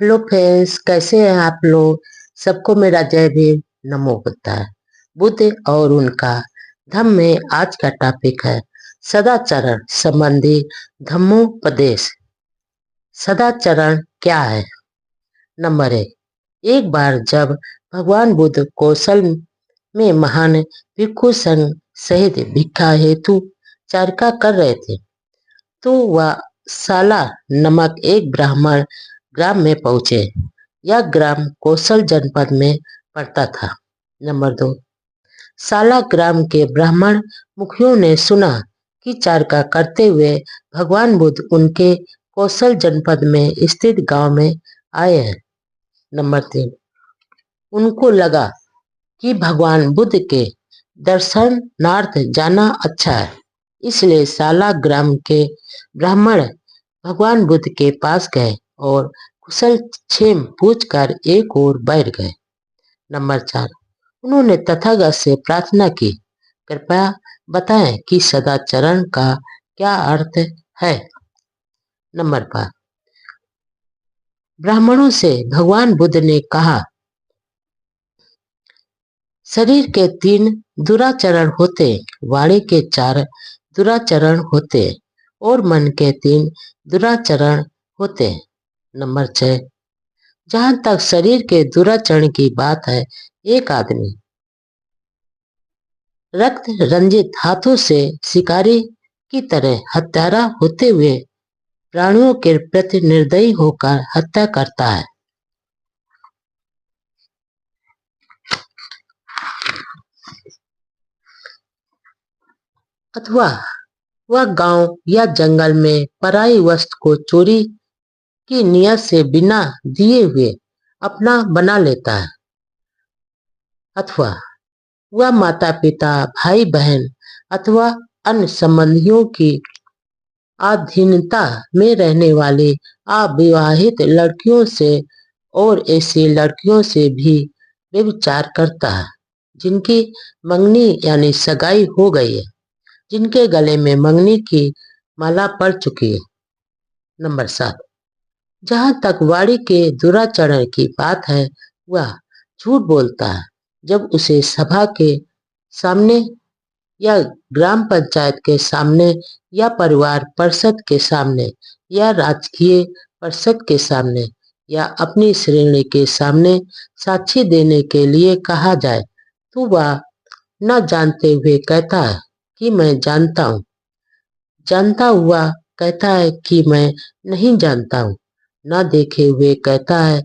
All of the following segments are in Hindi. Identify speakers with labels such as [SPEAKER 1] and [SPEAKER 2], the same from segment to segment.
[SPEAKER 1] हेलो फ्रेंड्स, कैसे हैं आप लोग। सबको मेरा जय भीम। नमो बुद्धाय। बुद्ध और उनका धम्म में आज का टॉपिक है सदाचरण संबंधी धम्मोपदेश। सदाचरण क्या है। नंबर एक बार जब भगवान बुद्ध कौशल में महान भिक्षु संघ सहित भिक्षा हेतु चर्चा कर रहे थे, तो वह साला नमक एक ब्राह्मण ग्राम में पहुंचे। यह ग्राम कौशल जनपद में पड़ता था। नंबर 2, साला ग्राम के ब्राह्मण मुखियों ने सुना कि चरखा करते हुए भगवान बुद्ध उनके कौशल जनपद में स्थित गांव में आए हैं। नंबर 3, उनको लगा कि भगवान बुद्ध के दर्शनार्थ जाना अच्छा है, इसलिए साला ग्राम के ब्राह्मण भगवान बुद्ध के पास गए और कुशल क्षेम पूछकर एक ओर बैठ गए। नंबर 4, उन्होंने तथागत से प्रार्थना की, कृपया बताएं कि सदाचरण का क्या अर्थ है। नंबर 5, ब्राह्मणों से भगवान बुद्ध ने कहा, शरीर के 3 दुराचरण होते, वाणी के 4 दुराचरण होते और मन के 3 दुराचरण होते। नंबर 6, जहां तक शरीर के दुराचरण की बात है, एक आदमी रक्त रंजित हाथों से शिकारी की तरह हत्यारा होते हुए प्राणियों के प्रति निर्दयी होकर हत्या करता है, अथवा वह गांव या जंगल में पराई वस्तु को चोरी की नियत से बिना दिए हुए अपना बना लेता है, अथवा वह माता पिता भाई बहन अथवा अन्य संबंधियों की अधीनता में रहने वाली अविवाहित लड़कियों से और ऐसी लड़कियों से भी व्यभिचार करता है जिनकी मंगनी यानी सगाई हो गई है, जिनके गले में मंगनी की माला पड़ चुकी है। नंबर 7, जहां तक वाणी के दुराचरण की बात है, वह झूठ बोलता है जब उसे सभा के सामने या ग्राम पंचायत के सामने या परिवार परिषद के सामने या राजकीय परिषद के सामने या अपनी श्रेणी के सामने साक्षी देने के लिए कहा जाए, तो वह न जानते हुए कहता है कि मैं जानता हूँ, जानता हुआ कहता है कि मैं नहीं जानता हूँ, न देखे हुए कहता है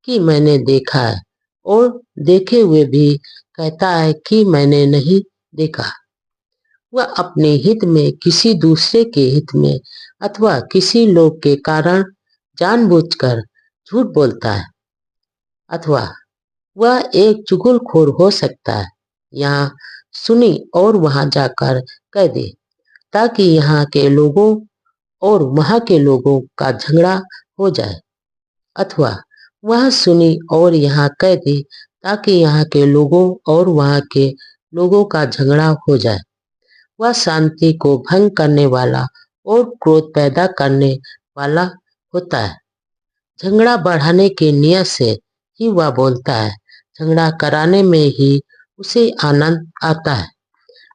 [SPEAKER 1] कि मैंने देखा है और देखे हुए भी कहता है कि मैंने नहीं देखा। वह अपने हित में किसी दूसरे के हित में अथवा किसी लोग के कारण जानबूझकर झूठ बोलता है, अथवा वह एक चुगलखोर हो सकता है। यहाँ सुनी और वहां जाकर कह दे, ताकि यहाँ के लोगों और वहां के लोगों का झगड़ा हो जाए, अथवा वह सुनी और यहाँ कह दे ताकि यहाँ के लोगों और वहां के लोगों का झगड़ा हो जाए। वह शांति को भंग करने वाला और क्रोध पैदा करने वाला होता है। झगड़ा बढ़ाने की नियत से ही वह बोलता है। झगड़ा कराने में ही उसे आनंद आता है,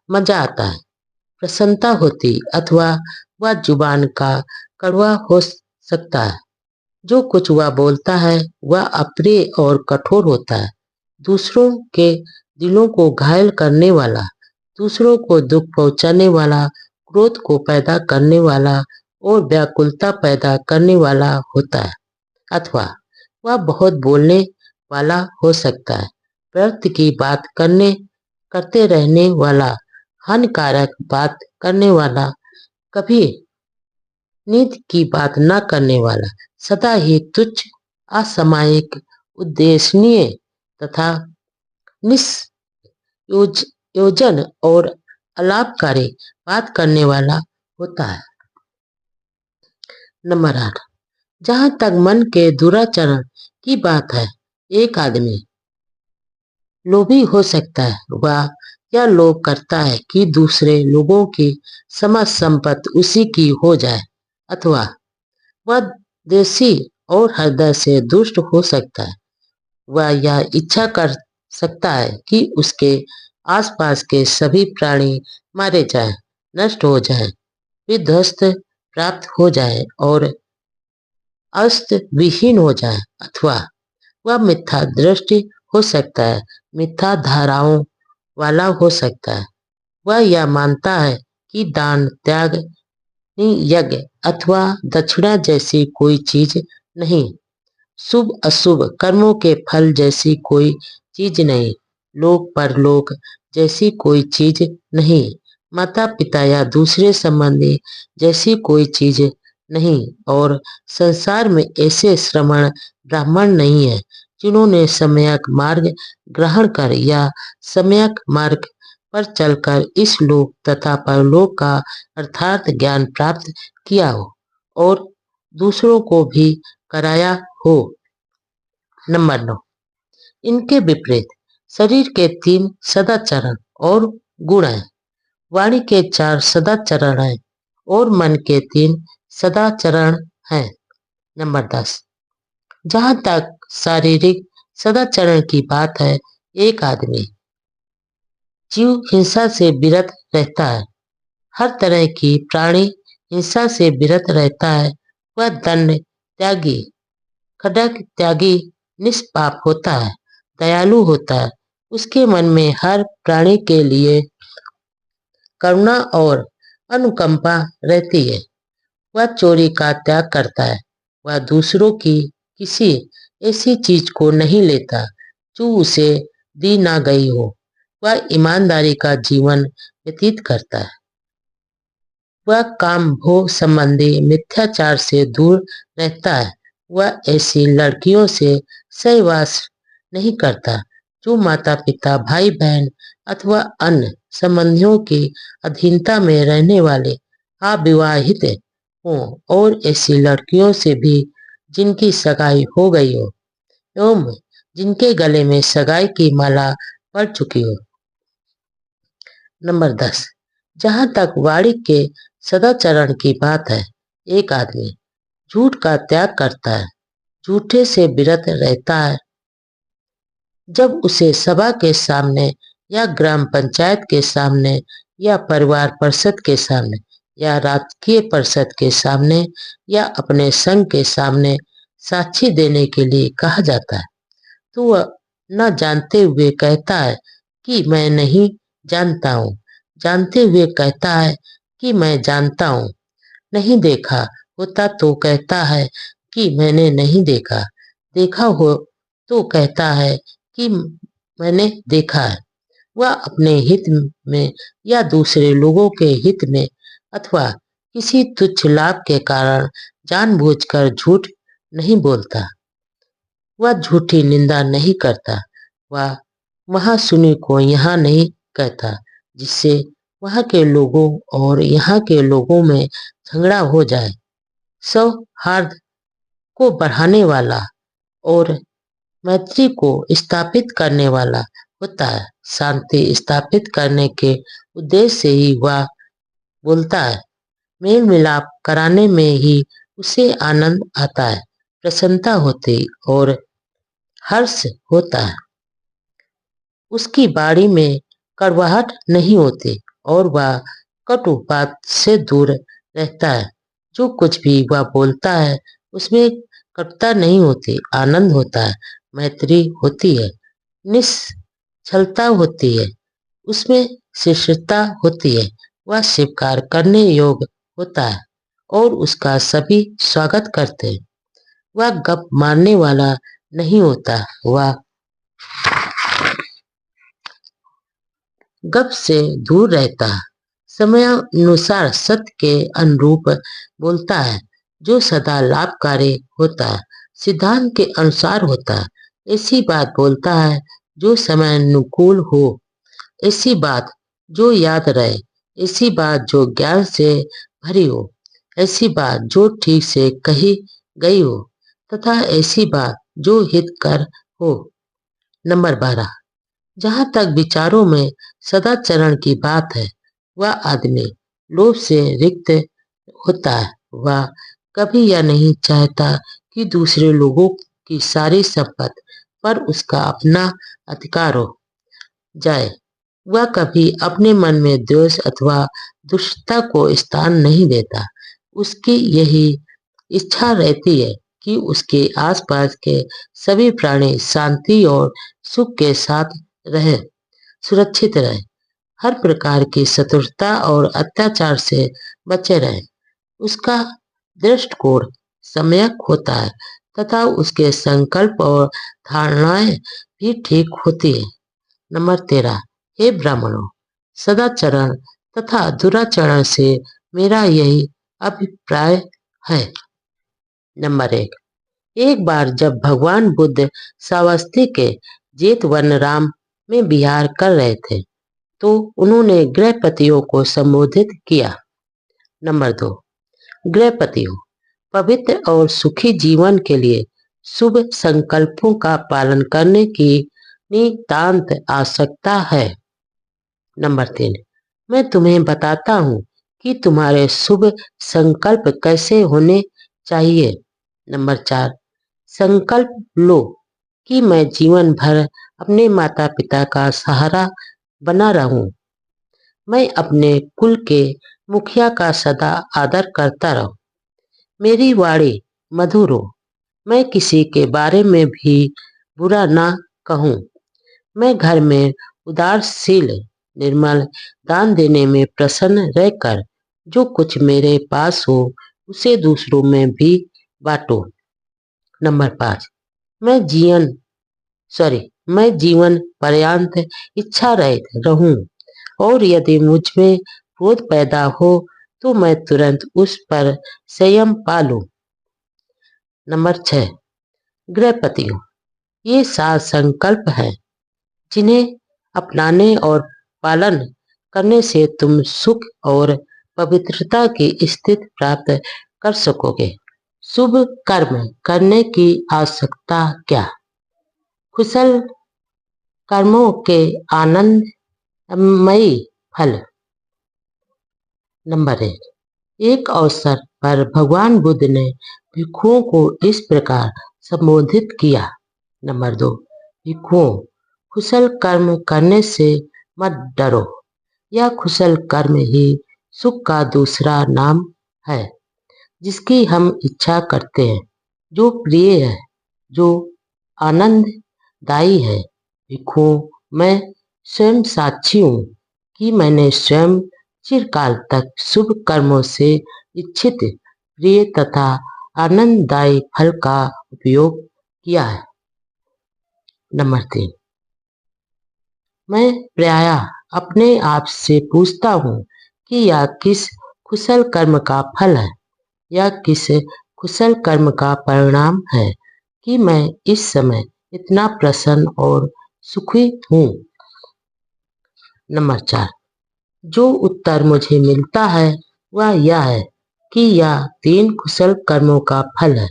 [SPEAKER 1] मजा आता है, प्रसन्नता होती, अथवा वह जुबान का कड़वा हो सकता है। जो कुछ वह बोलता है वह अप्रिय और कठोर होता है, दूसरों के दिलों को घायल करने वाला, दूसरों को दुख पहुंचाने वाला, क्रोध को पैदा करने वाला और व्याकुलता पैदा करने वाला होता है, अथवा वह बहुत बोलने वाला हो सकता है, व्यर्थ की बात करते रहने वाला, हानिकारक बात करने वाला, कभी नीति की न करने वाला, सदा ही तुच्छ, असामयिक, उद्देश्यहीन तथा निष्प्रयोजन और अलाभकारी बात करने वाला होता है। नंबर 8, जहां तक मन के दुराचरण की बात है, एक आदमी लोभी हो सकता है। वह यह लोभ करता है कि दूसरे लोगों की समस्त संपत्ति उसी की हो जाए, अथवा वह देशी और हृदय से दुष्ट हो सकता है। वह यह इच्छा कर सकता है कि उसके आसपास के सभी प्राणी मारे जाएं, नष्ट हो जाएं, विध्वस्त प्राप्त हो जाएं और अस्त विहीन हो जाएं, अथवा वह मिथ्या दृष्टि हो सकता है, मिथ्या धाराओं वाला हो सकता है। वह यह मानता है कि दान, त्याग, यज्ञ अथवा दक्षिणा जैसी कोई चीज नहीं, शुभ अशुभ कर्मों के फल जैसी कोई चीज नहीं, लोक परलोक जैसी कोई चीज नहीं, माता पिता या दूसरे संबंधी जैसी कोई चीज नहीं, और संसार में ऐसे श्रमण ब्राह्मण नहीं है जिन्होंने सम्यक मार्ग ग्रहण कर या सम्यक मार्ग पर चलकर इस लोक तथा परलोक का अर्थात ज्ञान प्राप्त किया हो और दूसरों को भी कराया हो। नंबर 9, इनके विपरीत शरीर के 3 सदाचरण और गुण हैं, वाणी के 4 सदाचरण हैं और मन के 3 सदाचरण हैं। नंबर 10, जहां तक शारीरिक सदाचरण की बात है, एक आदमी जीव हिंसा से विरत रहता है, हर तरह की प्राणी हिंसा से विरत रहता है, वह दंड त्यागी, खड्ग त्यागी, निष्पाप होता है, दयालु होता है, उसके मन में हर प्राणी के लिए करुणा और अनुकंपा रहती है, वह चोरी का त्याग करता है, वह दूसरों की किसी ऐसी चीज को नहीं लेता जो उसे दी ना गई हो, वह ईमानदारी का जीवन व्यतीत करता है, वह काम भोग संबंधी मिथ्याचार से दूर रहता है, वह ऐसी लड़कियों से सहवास नहीं करता जो माता पिता, भाई बहन अथवा अन्य संबंधियों की अधीनता में रहने वाले अविवाहित हों, और ऐसी लड़कियों से भी जिनकी सगाई हो गई हो एवं जिनके गले में सगाई की माला पड़ चुकी हो। नंबर 10, जहां तक वाणी के सदाचरण की बात है, एक आदमी झूठ का त्याग करता है, झूठे से विरत रहता है, जब उसे सभा के सामने या ग्राम पंचायत के सामने या परिवार परिषद के सामने या राजकीय परिषद के सामने या अपने संघ के सामने साक्षी देने के लिए कहा जाता है, तो वह न जानते हुए कहता है कि मैं नहीं जानता हूँ, जानते हुए कहता है कि मैं जानता हूँ, नहीं देखा होता तो कहता है कि मैंने नहीं देखा, देखा हो तो कहता है कि मैंने देखा है। वह अपने हित में या दूसरे लोगों के हित में अथवा किसी तुच्छ लाभ के कारण जानबूझकर झूठ नहीं बोलता, वह झूठी निंदा नहीं करता, वह वहां सुनी को यहाँ नहीं कहता जिससे वहां के लोगों और यहाँ के लोगों में झगड़ा हो जाए, सौहार्द को बढ़ाने वाला और मैत्री को स्थापित करने वाला होता है, शांति स्थापित करने के उद्देश्य से ही वह बोलता है, मेल मिलाप कराने में ही उसे आनंद आता है, प्रसन्नता होती और हर्ष होता है, उसकी बाड़ी में कड़वाहट नहीं होती और वह कटु बात से दूर रहता है, जो कुछ भी वह बोलता है उसमें कटुता नहीं होती, आनंद होता है, मैत्री होती है, निश्चलता होती है, उसमें शिष्टता होती है, वह स्वीकार करने योग्य होता है और उसका सभी स्वागत करते हैं, वह गप मारने वाला नहीं होता, वह गप से दूर रहता है, समयानुसार सत्य के अनुरूप बोलता है, जो सदा लाभकारी होता है, सिद्धांत के अनुसार होता है, ऐसी बात बोलता है जो समयानुकूल हो, ऐसी बात जो याद रहे, ऐसी बात जो ज्ञान से भरी हो, ऐसी बात जो ठीक से कही गई हो तथा ऐसी बात जो हितकर हो। नंबर 12, जहां तक विचारों में सदाचरण की बात है, वह आदमी लोभ से रिक्त होता है, वह कभी यह नहीं चाहता कि दूसरे लोगों की सारी संपत्ति पर उसका अपना अधिकार हो जाए। वह कभी अपने मन में द्वेष अथवा दुष्टता को स्थान नहीं देता। उसकी यही इच्छा रहती है कि उसके आसपास के सभी प्राणी शांति और सुख के साथ रहे, सुरक्षित रहे, हर प्रकार की शत्रुता और अत्याचार से बचे रहे। उसका दृष्टिकोण सम्यक होता है तथा उसके संकल्प और धारणाएं भी ठीक होती है। नंबर 13। हे ब्राह्मणों, सदाचरण तथा दुराचरण से मेरा यही अभिप्राय है। नंबर 1। एक बार जब भगवान बुद्ध श्रावस्ती के जेतवनराम में विहार कर रहे थे तो उन्होंने गृहपतियों को संबोधित किया। नंबर 2। गृहपतियों, पवित्र और सुखी जीवन के लिए शुभ संकल्पों का पालन करने की नितांत आवश्यकता है। नंबर 3। मैं तुम्हें बताता हूँ कि तुम्हारे शुभ संकल्प कैसे होने चाहिए। नंबर 4। संकल्प लो कि मैं जीवन भर अपने माता पिता का सहारा बना रहूं। मैं अपने कुल के मुखिया का सदा आदर करता रहूं। मेरी वाणी मधुर हो। मैं किसी के बारे में भी बुरा ना कहूं। मैं घर में उदारशील, निर्मल, दान देने में प्रसन्न रहकर जो कुछ मेरे पास हो उसे दूसरों में भी बांटूं। नंबर 5। मैं जीवन पर्यंत इच्छा रहित रहूं और यदि मुझ में क्रोध पैदा हो तो मैं तुरंत उस पर संयम पालूं। नंबर 6। गृहपतियों, ये 7 संकल्प हैं जिन्हें अपनाने और पालन करने से तुम सुख और पवित्रता की स्थिति प्राप्त कर सकोगे। शुभ कर्म करने की आवश्यकता क्या? कुशल कर्मों के आनंदमयी फल। नंबर 1। एक अवसर पर भगवान बुद्ध ने भिक्षुओं को इस प्रकार संबोधित किया। नंबर 2। भिक्षुओं, कुशल कर्म करने से मत डरो। यह कुशल कर्म ही सुख का दूसरा नाम है, जिसकी हम इच्छा करते हैं, जो प्रिय है, जो आनंददायी है। भिक्षुओं, मैं स्वयं साक्षी हूँ कि मैंने स्वयं चिरकाल तक शुभ कर्मों से इच्छित प्रिय तथा आनंददायी फल का उपयोग किया है। नंबर 3। मैं प्रायः अपने आप से पूछता हूँ कि यह किस कुशल कर्म का फल है, यह किस कुशल कर्म का परिणाम है कि मैं इस समय इतना प्रसन्न और सुखी हूँ। नंबर 4। जो उत्तर मुझे मिलता है वह यह है कि यह 3 कुशल कर्मों का फल है।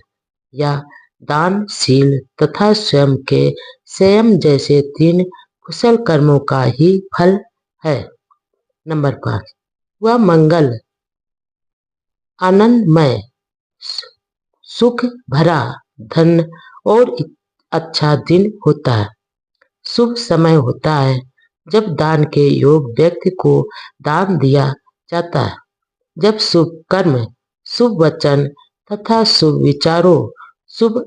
[SPEAKER 1] यह दानशील तथा स्वयं के संयम जैसे 3 कुशल कर्मों का ही फल है। नंबर 5। वह मंगल, आनंदमय, सुख भरा, धन और अच्छा दिन होता है। शुभ समय होता है जब दान के योग व्यक्ति को दान दिया जाता है। जब शुभ कर्म, शुभ वचन तथा शुभ विचारों, शुभ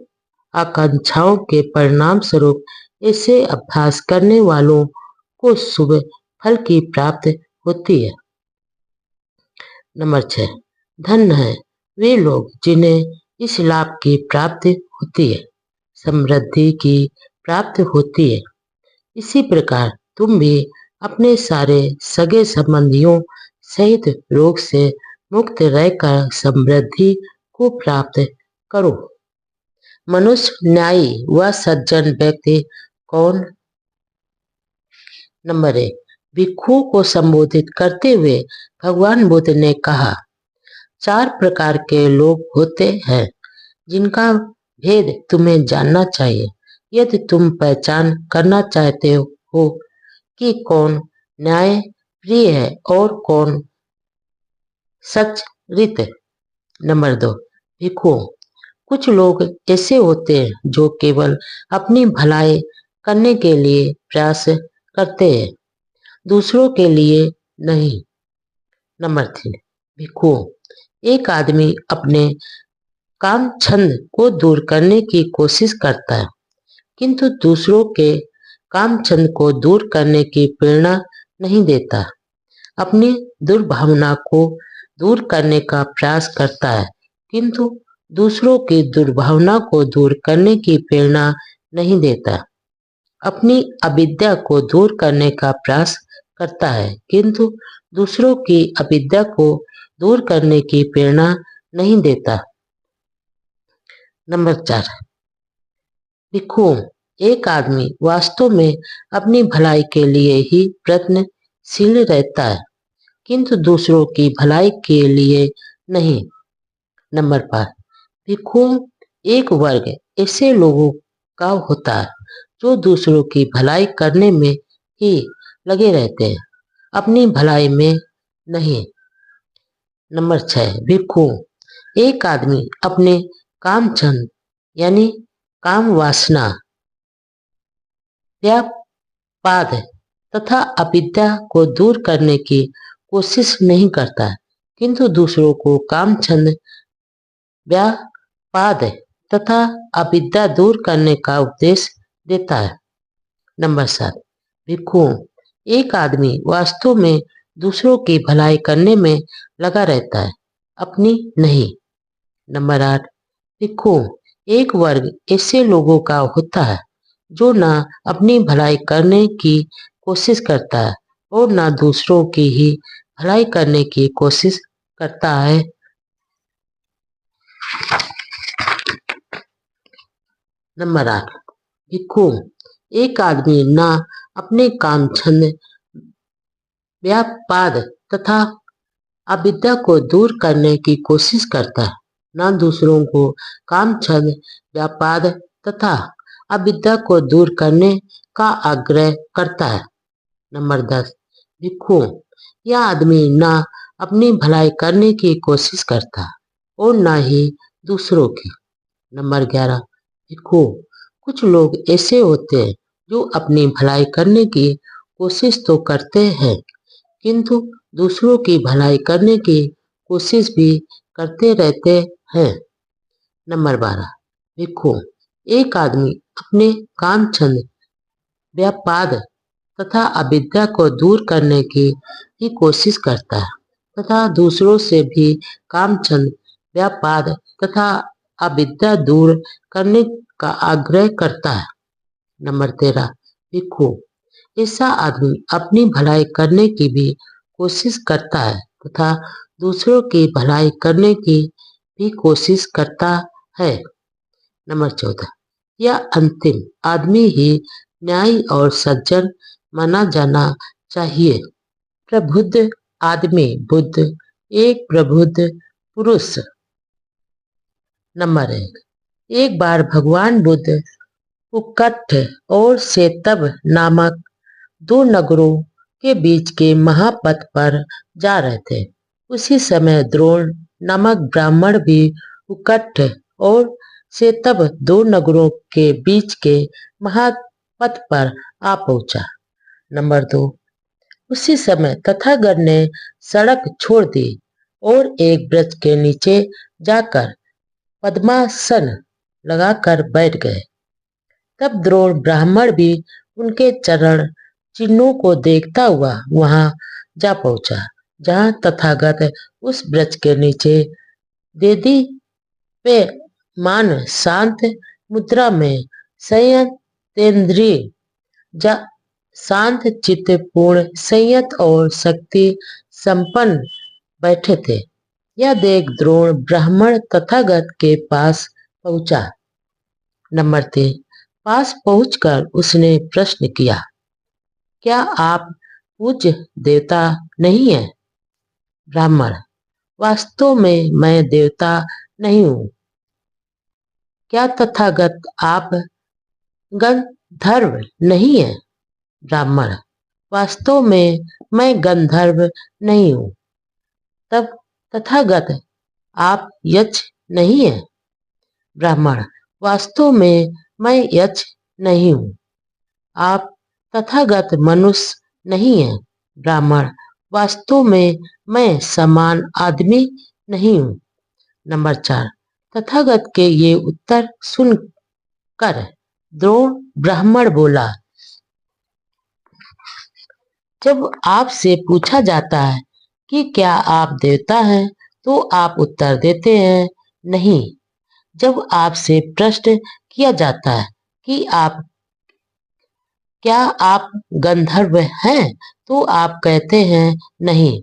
[SPEAKER 1] आकांक्षाओं के परिणाम स्वरूप ऐसे अभ्यास करने वालों को शुभ फल की प्राप्ति होती है। नंबर 6। धन्य है वे लोग जिन्हें इस लाभ की प्राप्ति होती है, समृद्धि की प्राप्ति होती है। इसी प्रकार तुम भी अपने सारे सगे संबंधियों सहित रोग से मुक्त रहकर समृद्धि को प्राप्त करो। मनुष्य न्यायी व सज्जन व्यक्ति कौन? नंबर 1। भिक्षुओं को संबोधित करते हुए भगवान बुद्ध ने कहा, 4 प्रकार के लोग होते हैं जिनका भेद तुम्हें जानना चाहिए। यदि तुम पहचान करना चाहते हो कि कौन न्याय प्रिय है और कौन सच्चरित्र। नंबर 2। भिक्षुओं, कुछ लोग ऐसे होते हैं जो केवल अपनी भलाई करने के लिए प्रयास करते हैं, दूसरों के लिए नहीं। नंबर 3, भिक्षु। एक आदमी अपने काम छंद को दूर करने की कोशिश करता है, किंतु दूसरों के काम छंद को दूर करने की प्रेरणा नहीं देता। अपनी दुर्भावना को दूर करने का प्रयास करता है, किंतु दूसरों की दुर्भावना को दूर करने की प्रेरणा नहीं देता। अपनी अविद्या को दूर करने का प्रयास करता है, किंतु दूसरों की अविद्या को दूर करने की प्रेरणा नहीं देता। नंबर 4, भिक्षु। एक आदमी वास्तव में अपनी भलाई के लिए ही प्रयत्नशील रहता है, किंतु दूसरों की भलाई के लिए नहीं। नंबर 5, भिक्षु एक वर्ग ऐसे लोगों का होता है जो दूसरों की भलाई करने में ही लगे रहते हैं, अपनी भलाई में नहीं। नंबर 6, भिक्षु। एक आदमी अपने काम छंद यानी काम वासना, व्यापाद तथा अविद्या को दूर करने की कोशिश नहीं करता, किंतु दूसरों को काम छंद, व्यापाद तथा अविद्या दूर करने का उपदेश देता है। नंबर 7, भिक्षु। एक आदमी वास्तव में दूसरों की भलाई करने में लगा रहता है, अपनी नहीं। नंबर 8, भिक्षु। एक वर्ग ऐसे लोगों का होता है जो ना अपनी भलाई करने की कोशिश करता है और ना दूसरों की ही भलाई करने की कोशिश करता है। नंबर 8, भिक्षु। एक आदमी ना अपने काम छंद, व्यापाद तथा अविद्या को दूर करने की कोशिश करता है, ना दूसरों को काम छंद, व्यापाद तथा अविद्या को दूर करने का आग्रह करता है। नंबर 10, भिक्षु। यह आदमी ना अपनी भलाई करने की कोशिश करता और ना ही दूसरों की। नंबर 11, भिक्षु। कुछ लोग ऐसे होते हैं जो अपनी भलाई करने की कोशिश तो करते हैं, किंतु दूसरों की भलाई करने की कोशिश भी करते रहते हैं। नंबर 12, भिक्षु। एक आदमी अपने काम छंद, व्यापाद तथा अविद्या को दूर करने की ही कोशिश करता है तथा दूसरों से भी काम छंद, व्यापाद तथा अविद्या दूर करने का आग्रह करता है। नंबर 13, भिक्षु। ऐसा आदमी अपनी भलाई करने की भी कोशिश करता है तथा दूसरों की भलाई करने की भी कोशिश करता है। नंबर 14, यह अंतिम आदमी ही न्यायी और सज्जन माना जाना चाहिए। प्रबुद्ध आदमी बुद्ध, एक प्रबुद्ध पुरुष। नंबर 1, एक बार भगवान बुद्ध उक्कठ और सेतब नामक दो नगरों के बीच के महापथ पर जा रहे थे। उसी समय द्रोण नामक ब्राह्मण भी उक्कठ और सेतब दो नगरों के बीच के महापथ पर आ पहुंचा। नंबर 2, उसी समय तथागत ने सड़क छोड़ दी और एक वृक्ष के नीचे जाकर पद्मासन लगाकर बैठ गए। तब द्रोण ब्राह्मण भी उनके चरण चिन्हों को देखता हुआ वहां जा पहुंचा, जहां तथागत उस वृक्ष के नीचे देदी पे मान शांत मुद्रा में संयतेंद्रिय शांत चित्त पूर्ण संयत और शक्ति संपन्न बैठे थे। यह देख द्रोण ब्राह्मण तथागत के पास पहुंचा। नंबर 3, पास पहुंचकर उसने प्रश्न किया, क्या आप पूज्य देवता नहीं हैं? ब्राह्मण, वास्तव में मैं देवता नहीं हूं। क्या तथागत आप गंधर्व नहीं हैं? ब्राह्मण, वास्तव में मैं गंधर्व नहीं हूं। तब तथागत आप यक्ष नहीं हैं? ब्राह्मण, वास्तव में मैं यक्ष नहीं हूँ। आप तथागत मनुष्य नहीं हैं। ब्राह्मण, वास्तव में मैं समान आदमी नहीं हूँ। नंबर 4, तथागत के ये उत्तर सुनकर द्रोण ब्राह्मण बोला, जब आपसे पूछा जाता है कि क्या आप देवता हैं, तो आप उत्तर देते हैं नहीं। जब आपसे प्रश्न किया जाता है कि क्या आप गंधर्व हैं, तो आप कहते हैं नहीं।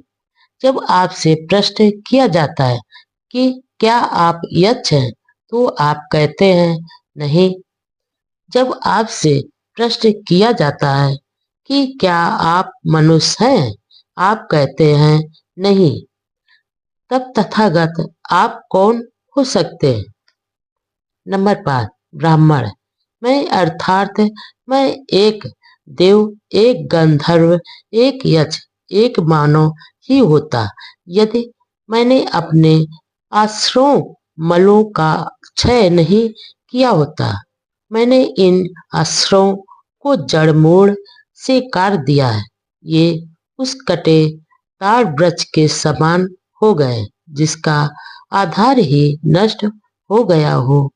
[SPEAKER 1] जब आपसे प्रश्न किया जाता है कि क्या आप यक्ष हैं, तो आप कहते हैं नहीं। जब आपसे प्रश्न किया जाता है कि क्या आप मनुष्य हैं, आप कहते हैं नहीं। तब तथागत आप कौन हो सकते हैं? नंबर 5, ब्राह्मण, मैं अर्थात मैं एक देव, एक गंधर्व, एक यक्ष, एक मानव ही होता यदि मैंने अपने आश्रयों मलों का क्षय नहीं किया होता। मैंने इन आश्रयों को जड़ मूल से काट दिया है। ये उस कटे ताड़ वृक्ष के समान हो गए जिसका आधार ही नष्ट हो गया हो,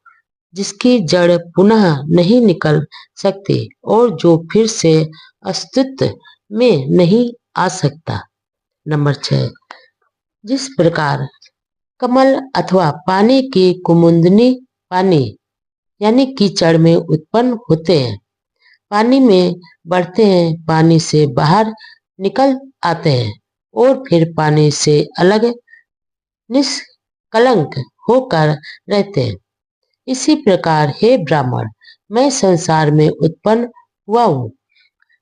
[SPEAKER 1] जिसकी जड़ पुनः नहीं निकल सकती और जो फिर से अस्तित्व में नहीं आ सकता। नंबर 6, जिस प्रकार कमल अथवा पानी की कुमुदनी पानी यानी कीचड़ में उत्पन्न होते हैं, पानी में बढ़ते हैं, पानी से बाहर निकल आते हैं और फिर पानी से अलग निष्कलंक होकर रहते हैं, इसी प्रकार हे ब्राह्मण, मैं संसार में उत्पन्न हुआ हूँ,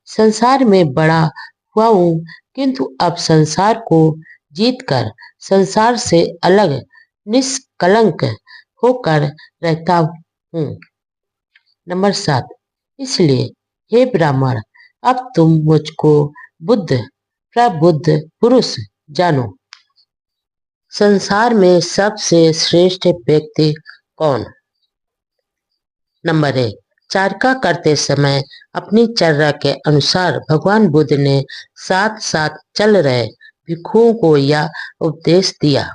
[SPEAKER 1] संसार में बड़ा हुआ हूँ, किंतु अब संसार को जीतकर संसार से अलग निष्कलंक होकर रहता हूँ। नंबर 7, इसलिए हे ब्राह्मण, अब तुम मुझको बुद्ध प्रबुद्ध पुरुष जानो। संसार में सबसे श्रेष्ठ व्यक्ति कौन? नंबर 1, चारका करते समय अपनी चर्या के अनुसार भगवान बुद्ध ने साथ साथ चल रहे भिक्षुओं को यह उपदेश दिया।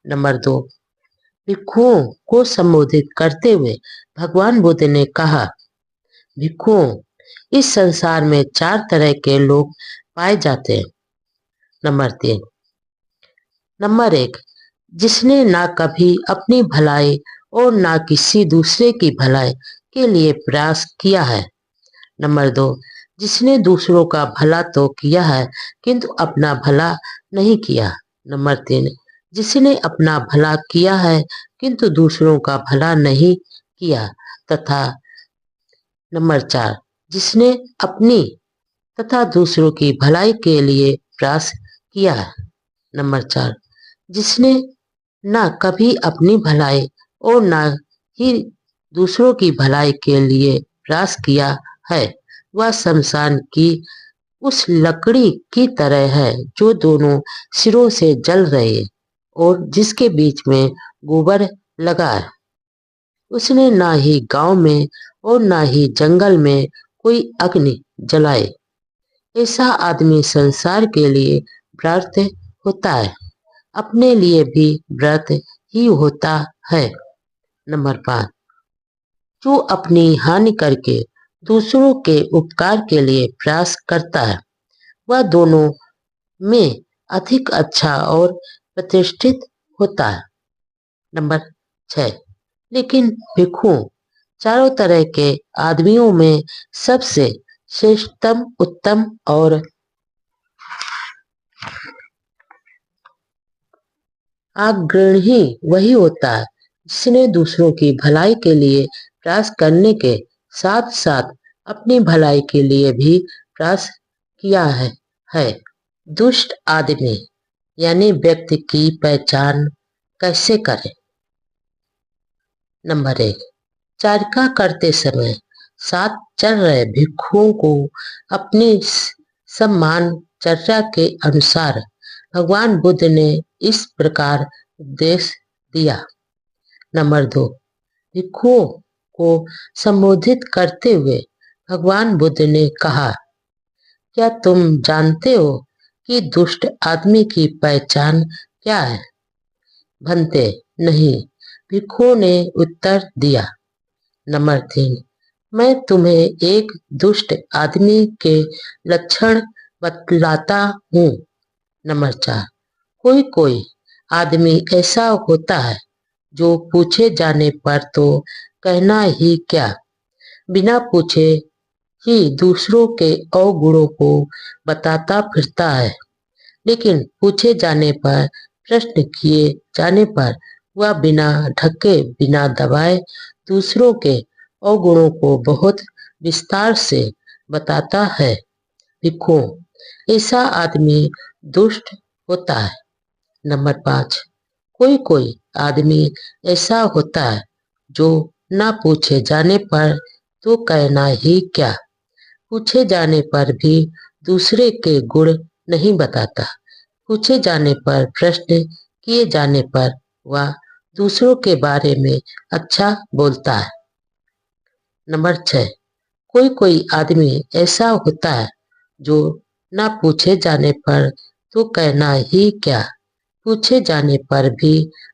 [SPEAKER 1] नंबर 2, भिक्षुओं को संबोधित करते हुए भगवान बुद्ध ने कहा, भिक्षुओं, इस संसार में 4 तरह के लोग पाए जाते हैं। नंबर 3, नंबर 1, जिसने ना कभी अपनी भलाई और ना किसी दूसरे की भलाई के लिए प्रयास किया है। नंबर 2, जिसने दूसरों का भला तो किया है किंतु अपना भला नहीं किया। नंबर 3, जिसने अपना भला किया है किंतु दूसरों का भला नहीं किया। तथा नंबर 4, जिसने अपनी तथा दूसरों की भलाई के लिए प्रयास किया है। नंबर 4, जिसने ना कभी अपनी भलाई और ना ही दूसरों की भलाई के लिए प्रयास किया है, वह शमशान की उस लकड़ी की तरह है जो दोनों सिरों से जल रही है और जिसके बीच में गोबर लगा है। उसने ना ही गांव में और ना ही जंगल में कोई अग्नि जलाई। ऐसा आदमी संसार के लिए व्रत होता है, अपने लिए भी व्रत ही होता है। नंबर 5, जो अपनी हानि करके दूसरों के उपकार के लिए प्रयास करता है, वह दोनों में अधिक अच्छा और प्रतिष्ठित होता है। नंबर 6, लेकिन भिक्षुओं, चारों तरह के आदमियों में सबसे श्रेष्ठतम, उत्तम और अग्रणी वही होता है जिसने दूसरों की भलाई के लिए प्रयास करने के साथ साथ अपनी भलाई के लिए भी प्रयास किया है। दुष्ट आदमी यानी व्यक्ति की पहचान कैसे करें? नंबर 1, चारिका करते समय साथ चल रहे भिक्षुओं को अपनी सम्मान चर्चा के अनुसार भगवान बुद्ध ने इस प्रकार उपदेश दिया। नंबर 2, भिक्षुओं को संबोधित करते हुए भगवान बुद्ध ने कहा, क्या तुम जानते हो कि दुष्ट आदमी की पहचान क्या है? भंते, नहीं, भिक्षुओं ने उत्तर दिया। नंबर 3, मैं तुम्हें एक दुष्ट आदमी के लक्षण बतलाता हूँ। नंबर 4, कोई कोई आदमी ऐसा होता है जो पूछे जाने पर तो कहना ही क्या, बिना पूछे ही दूसरों के अवगुणों को बताता फिरता है, लेकिन पूछे जाने पर, प्रश्न किए जाने पर वह बिना ढके बिना दबाए दूसरों के अवगुणों को बहुत विस्तार से बताता है। भिक्षुओं, ऐसा आदमी दुष्ट होता है। नंबर 5, कोई कोई आदमी ऐसा होता है जो न पूछे जाने पर तो कहना ही क्या, पूछे जाने पर भी दूसरे के गुण नहीं बताता, पूछे जाने पर, प्रश्न किए जाने पर वह दूसरों के बारे में अच्छा बोलता है। नंबर 6, कोई कोई आदमी ऐसा होता है जो न पूछे जाने पर तो कहना ही क्या, पूछे जाने पर भी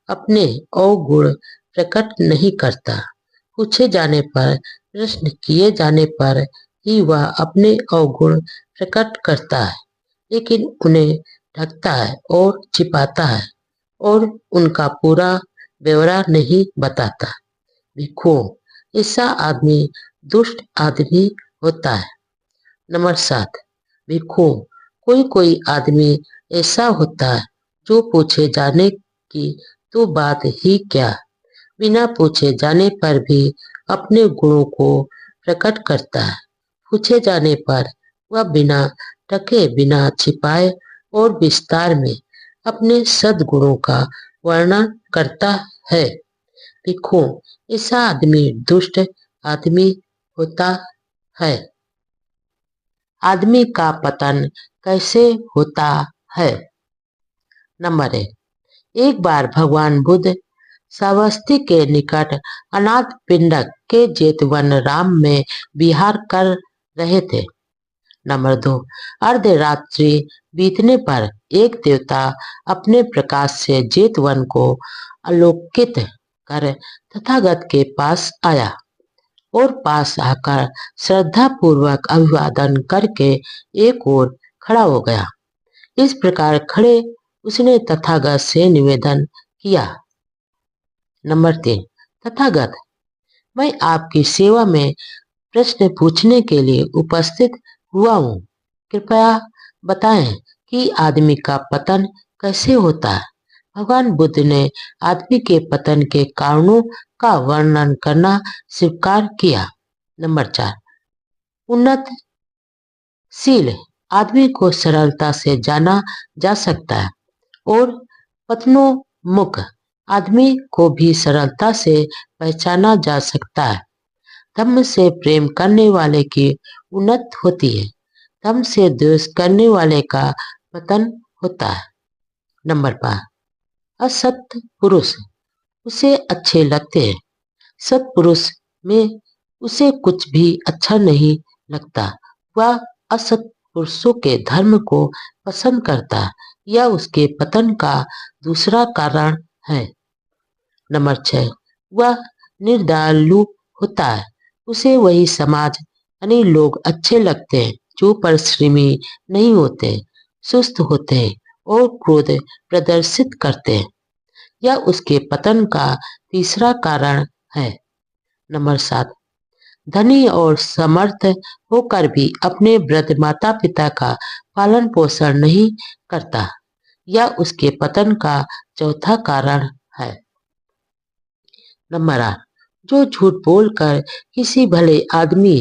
[SPEAKER 1] अपने अवगुण प्रकट नहीं करता, पूछे जाने पर, प्रश्न किए जाने पर ही वह अपने अवगुण प्रकट करता है, लेकिन उन्हें ढकता है और छिपाता है और उनका पूरा ब्यौरा नहीं बताता। भिक्षुओं, ऐसा आदमी दुष्ट आदमी होता है। नंबर 7, भिक्षुओं, कोई कोई आदमी ऐसा होता है जो पूछे जाने की तो बात ही क्या, बिना पूछे जाने पर भी अपने गुणों को प्रकट करता है, पूछे जाने पर वह बिना ढके बिना छिपाए और विस्तार में अपने सद्गुणों का वर्णन करता है। भिक्षुओं, ऐसा आदमी दुष्ट आदमी होता है। आदमी का पतन कैसे होता है? नंबर 1, एक बार भगवान बुद्ध श्रावस्ती के निकट अनाथ पिंडक के जेतवन राम में विहार कर रहे थे। नंबर 2, अर्धरात्रि बीतने पर एक देवता अपने प्रकाश से जेतवन को आलोकित कर तथागत के पास आया और पास आकर श्रद्धा पूर्वक अभिवादन करके एक ओर खड़ा हो गया। इस प्रकार खड़े उसने तथागत से निवेदन किया। नंबर 3, तथागत, मैं आपकी सेवा में प्रश्न पूछने के लिए उपस्थित हुआ हूँ। कृपया बताएं कि आदमी का पतन कैसे होता है। भगवान बुद्ध ने आदमी के पतन के कारणों का वर्णन करना स्वीकार किया। नंबर 4, उन्नतशील आदमी को सरलता से जाना जा सकता है और पतनोन्मुख आदमी को भी सरलता से पहचाना जा सकता है। धम्म से प्रेम करने वाले की उन्नति होती है, धम्म से द्वेष करने वाले का पतन होता है। नंबर 5, असत पुरुष उसे अच्छे लगते हैं, सत्पुरुष में उसे कुछ भी अच्छा नहीं लगता। वह असत पुरुषों के धर्म को पसंद करता है, यह उसके पतन का दूसरा कारण है। नंबर 6, वह निर्दयलु होता है, उसे वही समाज यानी लोग अच्छे लगते हैं जो परिश्रमी नहीं होते, सुस्त होते हैं और क्रोध प्रदर्शित करते हैं, यह उसके पतन का तीसरा कारण है। नंबर 7, धनी और समर्थ होकर भी अपने वृद्ध माता पिता का पालन पोषण नहीं करता, यह उसके पतन का चौथा कारण है। नंबर 8, जो झूठ बोलकर किसी भले आदमी,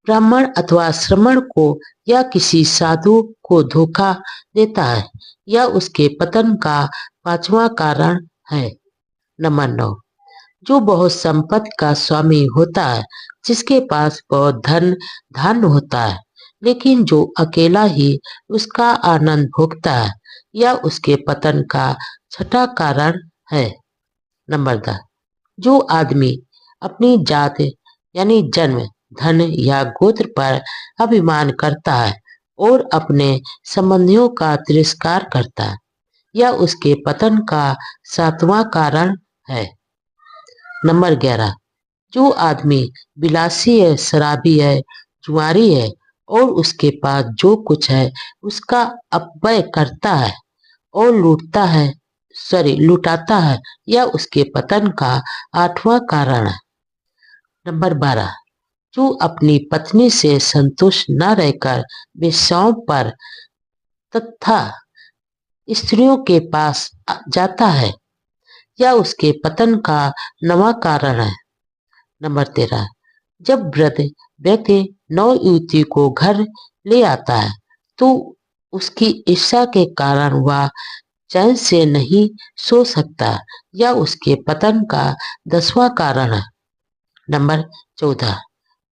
[SPEAKER 1] ब्राह्मण अथवा श्रमण को या किसी साधु को धोखा देता है, यह उसके पतन का पांचवा कारण है। नंबर 9, जो बहुत संपत्ति का स्वामी होता है, जिसके पास बहुत धन धान्य होता है, लेकिन जो अकेला ही उसका आनंद भोगता है, यह उसके पतन का छठा कारण है। नंबर 10, जो आदमी अपनी जात यानी जन्म, धन या गोत्र पर अभिमान करता है और अपने संबंधियों का तिरस्कार करता है, यह उसके पतन का 7वां कारण है। नंबर 11, जो आदमी विलासी है, शराबी है, जुआरी है और उसके पास जो कुछ है उसका अपव्यय करता है और लुटाता है, यह उसके पतन का 8वां कारण है। नंबर 12, जो अपनी पत्नी से संतुष्ट न रहकर वेश्याओं पर तथा स्त्रियों के पास जाता है, यह उसके पतन का 9वां कारण है। नंबर 13, जब वृद्ध व्यक्ति नव युवती को घर ले आता है तो उसकी ईर्ष्या के कारण वह चैन से नहीं सो सकता, यह उसके पतन का 10वां कारण है। नंबर 14,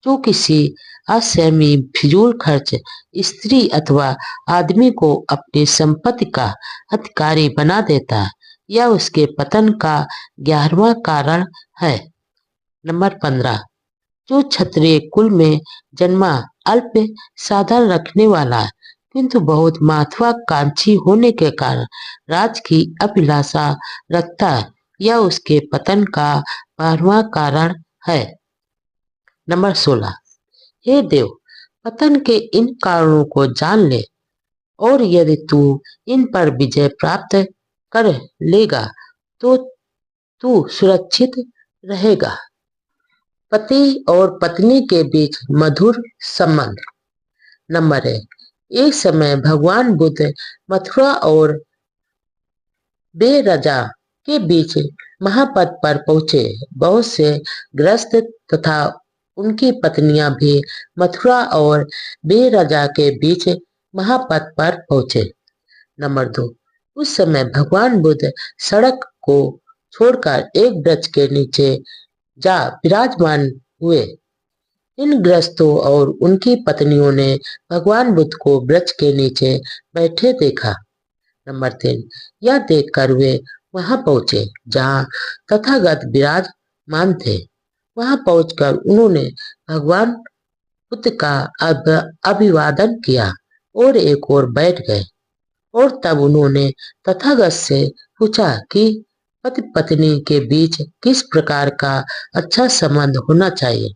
[SPEAKER 1] जो किसी असहमी फिजूल खर्च स्त्री अथवा आदमी को अपनी संपत्ति का अधिकारी बना देता है, यह उसके पतन का 11वां कारण है। नंबर 15, जो क्षत्रिय कुल में जन्मा अल्प साधन रखने वाला है किंतु बहुत महत्वाकांक्षी होने के कारण राज की अभिलाषा रखता है, यह उसके पतन का 12वां कारण है। नंबर 16, हे देव, पतन के इन कारणों को जान ले और यदि तू इन पर विजय प्राप्त कर लेगा तो तू सुरक्षित रहेगा। पति और पत्नी के बीच मधुर संबंध। नंबर 1, एक समय भगवान बुद्ध मथुरा और बेरजा के बीच महापथ पर पहुंचे। बहुत से ग्रस्त तथा उनकी पत्नियां भी मथुरा और बेरजा के बीच महापथ पर पहुंचे। नंबर 2, उस समय भगवान बुद्ध सड़क को छोड़कर एक वृक्ष के नीचे जा विराजमान हुए। इन ग्रस्तों और उनकी पत्नियों ने भगवान बुद्ध को वृक्ष के नीचे बैठे देखा। नंबर 3, यह देखकर वे वहां पहुंचे जहां तथागत विराजमान थे। वहां पहुंचकर उन्होंने भगवान बुद्ध का अभिवादन किया और एक ओर बैठ गए और तब उन्होंने तथागत से पूछा कि पति पत्नी के बीच किस प्रकार का अच्छा संबंध होना चाहिए।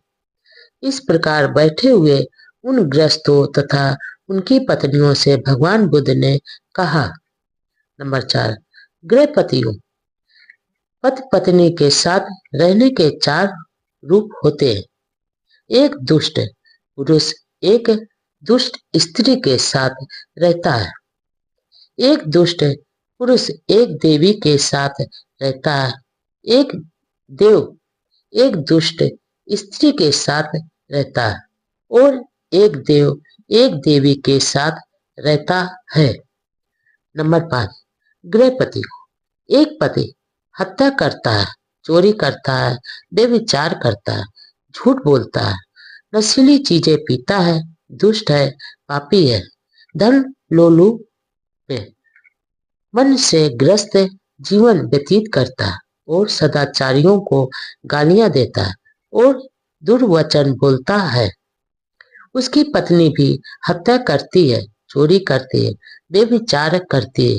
[SPEAKER 1] इस प्रकार बैठे हुए उन गृहस्थों तथा उनकी पत्नियों से भगवान बुद्ध ने कहा। नंबर 4, गृहपतियों, पति पत्नी के साथ रहने के 4 रूप होते हैं। एक दुष्ट पुरुष एक दुष्ट स्त्री के साथ रहता है। एक दुष्ट पुरुष एक देवी के साथ रहता है। एक देव एक दुष्ट स्त्री के साथ रहता है और एक देव एक देवी के साथ रहता है। नंबर 5, गृहपति। एक पति हत्या करता है, चोरी करता है, व्यभिचार करता है, झूठ बोलता है, नशीली चीजें पीता है, दुष्ट है, पापी है, धन लोलुप है, मन से ग्रस्त जीवन व्यतीत करता है और सदाचारियों को गालियां देता है और दुर्वचन बोलता है। उसकी पत्नी भी हत्या करती है, चोरी करती है, व्यभिचार करती है,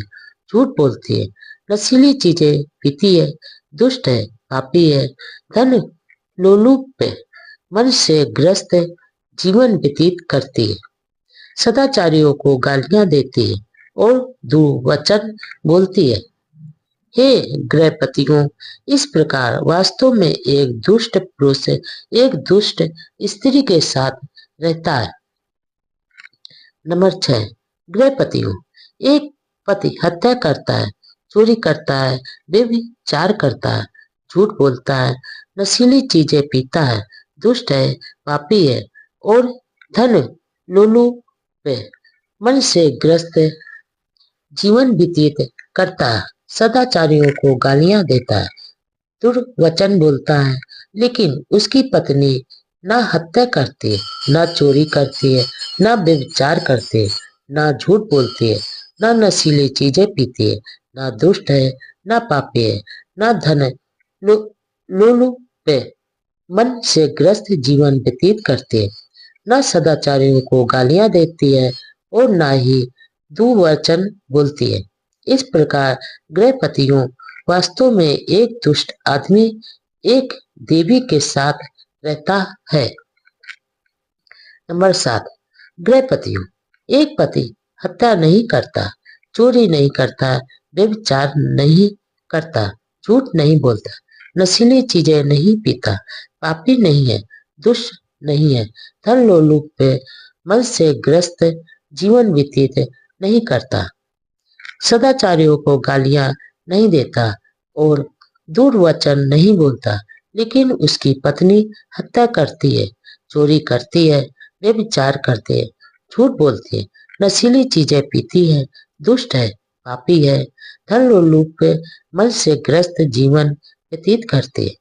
[SPEAKER 1] झूठ बोलती है, नशीली चीजें पीती है, दुष्ट है, पापी है, धन लोलुप है, मन से ग्रस्त जीवन व्यतीत करती है, सदाचारियों को गालियां देती है और दुर्वचन बोलती है। हे गृहपतियों, इस प्रकार वास्तव में एक दुष्ट पुरुष एक दुष्ट स्त्री के साथ रहता है। नंबर 6, गृहपतियों। एक पति हत्या करता है, चोरी करता है, व्यभिचार करता है, झूठ बोलता है, नशीली चीजें पीता है, दुष्ट है, पापी है और धन लोलुप है, मन से ग्रस्त जीवन व्यतीत करता है, सदाचारियों को गालियां देता है, दुर्वचन बोलता है, लेकिन उसकी पत्नी न हत्या करती है, न चोरी करती है, न व्यभिचार करती है, न झूठ बोलती है, न नशीली चीजें पीती है, न दुष्ट है, न पापी है, न धन लोलुप पे मन से ग्रस्त जीवन व्यतीत करती है, न सदाचारियों को गालियां देती है और न ही दुर्वचन बोलती है। इस प्रकार गृहपतियों वास्तव में एक दुष्ट आदमी एक देवी के साथ रहता है। नंबर 7, गृहपतियों। एक पति हत्या नहीं करता, चोरी नहीं करता, व्यभिचार नहीं करता, झूठ नहीं बोलता, नशीली चीजें नहीं पीता, पापी नहीं है, दुष्ट नहीं है, धन लोलुप पे मन से ग्रस्त जीवन व्यतीत नहीं करता, सदाचारियों को गालियां नहीं देता और दुर्वचन नहीं बोलता, लेकिन उसकी पत्नी हत्या करती है, चोरी करती है, व्यभिचार करती है, झूठ बोलती है, नशीली चीजें पीती है, दुष्ट है, पापी है, धन लोलुप मन से ग्रस्त जीवन व्यतीत करती है,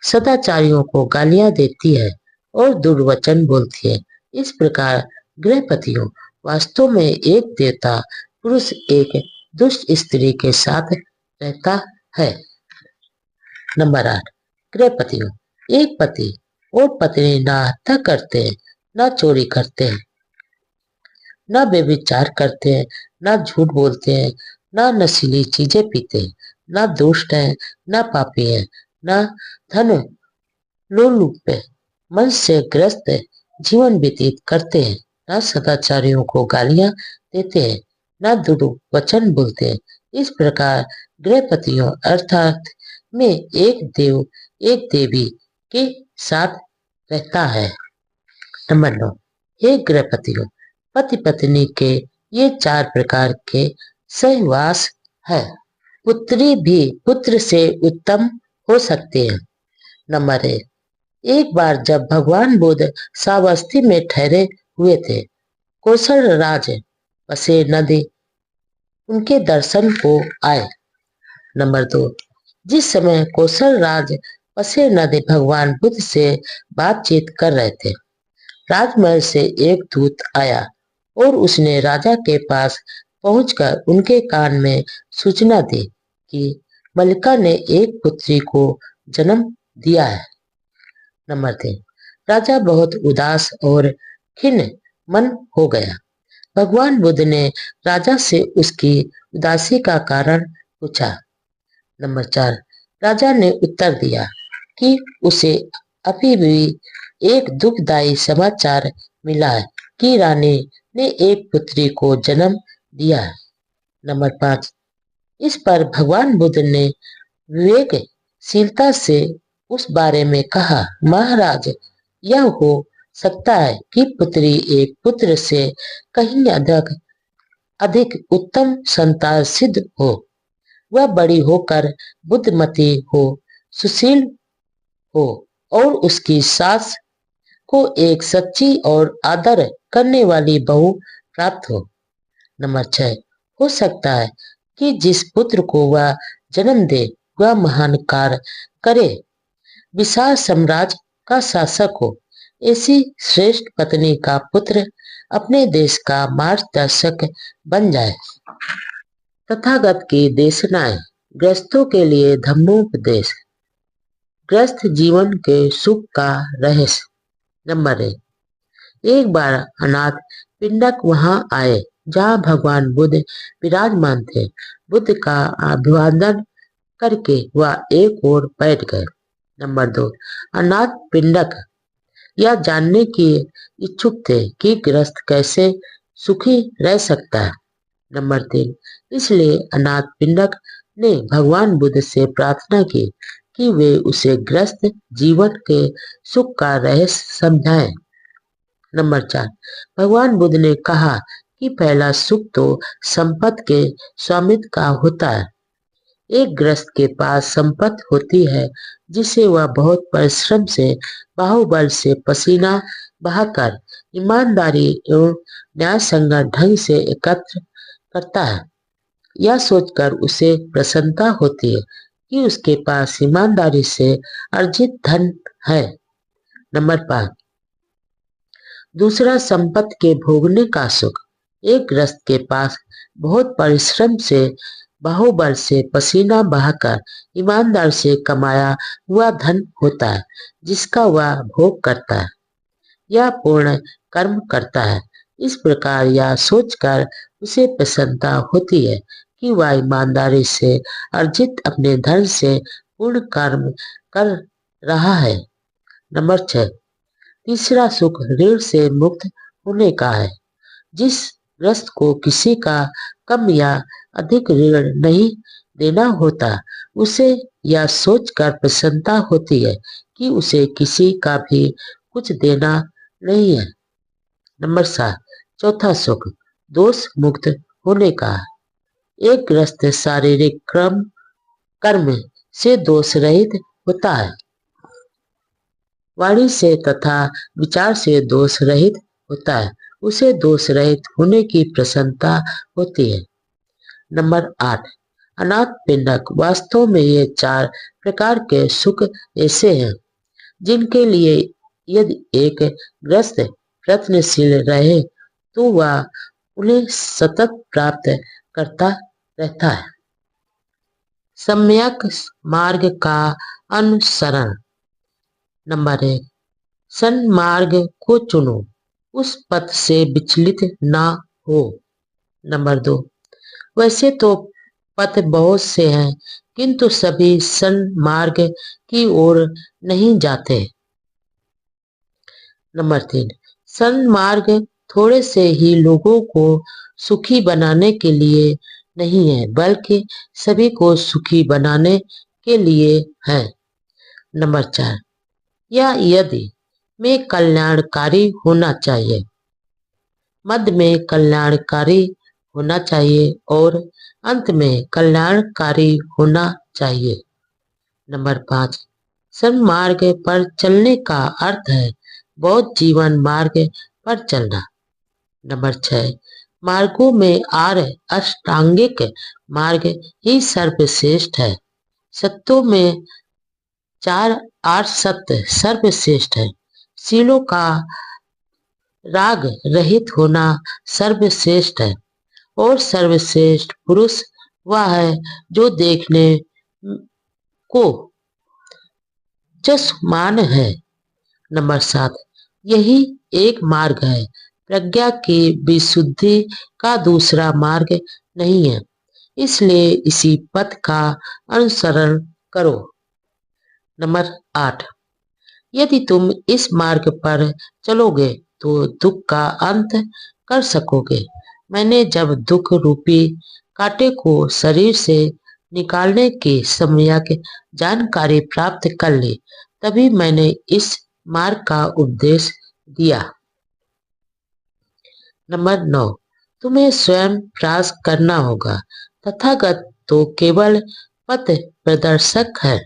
[SPEAKER 1] सदाचारियों को गालियां देती है और दुर्वचन बोलती है। इस प्रकार गृहपतियों वास्तव में एक देवता पुरुष एक दुष्ट स्त्री के साथ रहता है। नंबर 8, गृहपतियों। एक पति और पत्नी ना हत्या करते हैं, ना चोरी करते हैं, ना व्यभिचार करते हैं, ना झूठ बोलते हैं, ना नशीली चीजें पीते हैं, ना दुष्ट हैं, ना पापी हैं, ना धन लोलुप मन से ग्रस्त जीवन व्यतीत करते हैं, ना सदाचारियों को गालियां देते हैं, ना दुर्वचन बोलते हैं। इस प्रकार गृहपतियों अर्थात में एक देव एक देवी के साथ रहता है। नंबर 9, हे गृहपतियों। पति पत्नी के ये 4 प्रकार के सहवास है। पुत्री भी पुत्र से उत्तम हो सकती है। नंबर 1, एक बार जब भगवान बुद्ध सावस्ती में ठहरे हुए थे, कौशल राज बसे नदी उनके दर्शन को आए। नंबर 2, जिस समय कौशल राज बसे नदी भगवान बुद्ध से बातचीत कर रहे थे, राजमहल से एक दूत आया और उसने राजा के पास पहुंचकर उनके कान में सूचना दी कि मल्लिका ने एक पुत्री को जन्म दिया है। नंबर 3, राजा बहुत उदास और खिन्न मन हो गया। भगवान बुद्ध ने राजा से उसकी उदासी का कारण पूछा। नंबर 4, राजा ने उत्तर दिया कि उसे अभी भी एक दुखदायी समाचार मिला है कि रानी ने एक पुत्री को जन्म दिया है। नंबर 5, इस पर भगवान बुद्ध ने विवेकशीलता से उस बारे में कहा, महाराज, यह हो सकता है कि पुत्री एक पुत्र से कहीं अधिक उत्तम संतान सिद्ध हो। वह बड़ी होकर बुद्धिमती हो, सुशील हो और उसकी सास को एक सच्ची और आदर करने वाली बहू प्राप्त हो। नंबर 6, हो सकता है कि जिस पुत्र को वह जन्म दे वह महान कार्य करे, विशाल साम्राज्य का शासक हो। ऐसी श्रेष्ठ पत्नी का पुत्र अपने देश का मार्गदर्शक बन जाए। तथागत की देशनाएं, गृहस्थों के लिए धम्मोपदेश, गृहस्थ जीवन के सुख का रहस्य। नंबर 1, एक बार अनाथ पिंडक वहां आए जहां भगवान बुद्ध विराजमान थे। बुद्ध का अभिवादन करके वह एक ओर बैठ गए। नंबर 2, अनाथ पिंडक यह जानने की इच्छुक थे कि गृहस्थ कैसे सुखी रह सकता है। नंबर 3, इसलिए अनाथ पिंडक ने भगवान बुद्ध से प्रार्थना की कि वे उसे गृहस्थ जीवन के सुख का रहस्य समझाएं। नंबर 4, भगवान बुद्ध ने कहा कि पहला सुख तो संपत्ति के स्वामित्व का होता है। एक गृहस्थ के पास संपत्ति होती है जिसे वह बहुत परिश्रम से, बाहुबल से पसीना बहाकर, ईमानदारी एवं न्यायसंगत ढंग से एकत्र करता है। यह सोचकर उसे प्रसन्नता होती है कि उसके पास ईमानदारी से अर्जित धन है। नंबर 5, दूसरा संपत्ति के भोगने का सुख। एक गृहस्थ के पास बहुत परिश्रम से बाहुबल से पसीना बहाकर ईमानदार से कमाया हुआ धन होता है, जिसका वह भोग करता है या पूर्ण कर्म करता है। इस प्रकार यह सोचकर उसे प्रसन्नता होती है कि वह ईमानदारी से अर्जित अपने धन से पूर्ण कर्म कर रहा है। नंबर 6, तीसरा सुख ऋण से मुक्त होने का है। जिस ग्रस्त को किसी का कम या अधिक ऋण नहीं देना होता, उसे यह सोचकर प्रसन्नता होती है कि उसे किसी का भी कुछ देना नहीं है। नंबर 7, चौथा सुख दोष मुक्त होने का है। एक ग्रस्त शारीरिक कर्म से दोष रहित होता है, वाणी से तथा विचार से दोष रहित होता है, उसे दोष रहित होने की प्रसन्नता होती है। नंबर 8, अनाथ पिंडक। वास्तव में ये 4 प्रकार के सुख ऐसे हैं जिनके लिए यदि एक ग्रस्त प्रयत्नशील रहे तो वह उन्हें सतत प्राप्त करता रहता है। सम्यक मार्ग का अनुसरण। नंबर 1, सन्मार्ग को चुनो, उस पथ से विचलित ना हो। नंबर 2, वैसे तो पथ बहुत से हैं, किंतु सभी सन्मार्ग की ओर नहीं जाते। नंबर 3, सन्मार्ग थोड़े से ही लोगों को सुखी बनाने के लिए नहीं है, बल्कि सभी को सुखी बनाने के लिए है। नंबर 4, या यदि में कल्याणकारी होना चाहिए, मध्य में कल्याणकारी होना चाहिए और अंत में कल्याणकारी होना चाहिए। नंबर 5, सन्मार्ग पर चलने का अर्थ है बौद्ध जीवन मार्ग पर चलना। नंबर 6, मार्गों में अष्टांगिक मार्ग ही सर्वश्रेष्ठ है। सत्यों में 8 सत्य सर्वश्रेष्ठ है। शीलों का राग रहित होना सर्वश्रेष्ठ है और सर्वश्रेष्ठ पुरुष वह है जो देखने को जसमान है। नंबर 7, यही एक मार्ग है, प्रज्ञा की विशुद्धि का दूसरा मार्ग नहीं है, इसलिए इसी पथ का अनुसरण करो। नंबर 8, यदि तुम इस मार्ग पर चलोगे तो दुख का अंत कर सकोगे। मैंने जब दुख रूपी कांटे को शरीर से निकालने की सम्यक जानकारी प्राप्त कर ली, तभी मैंने इस मार्ग का उपदेश दिया। नंबर 9, तुम्हें स्वयं प्रयास करना होगा, तथागत तो केवल पथ प्रदर्शक है।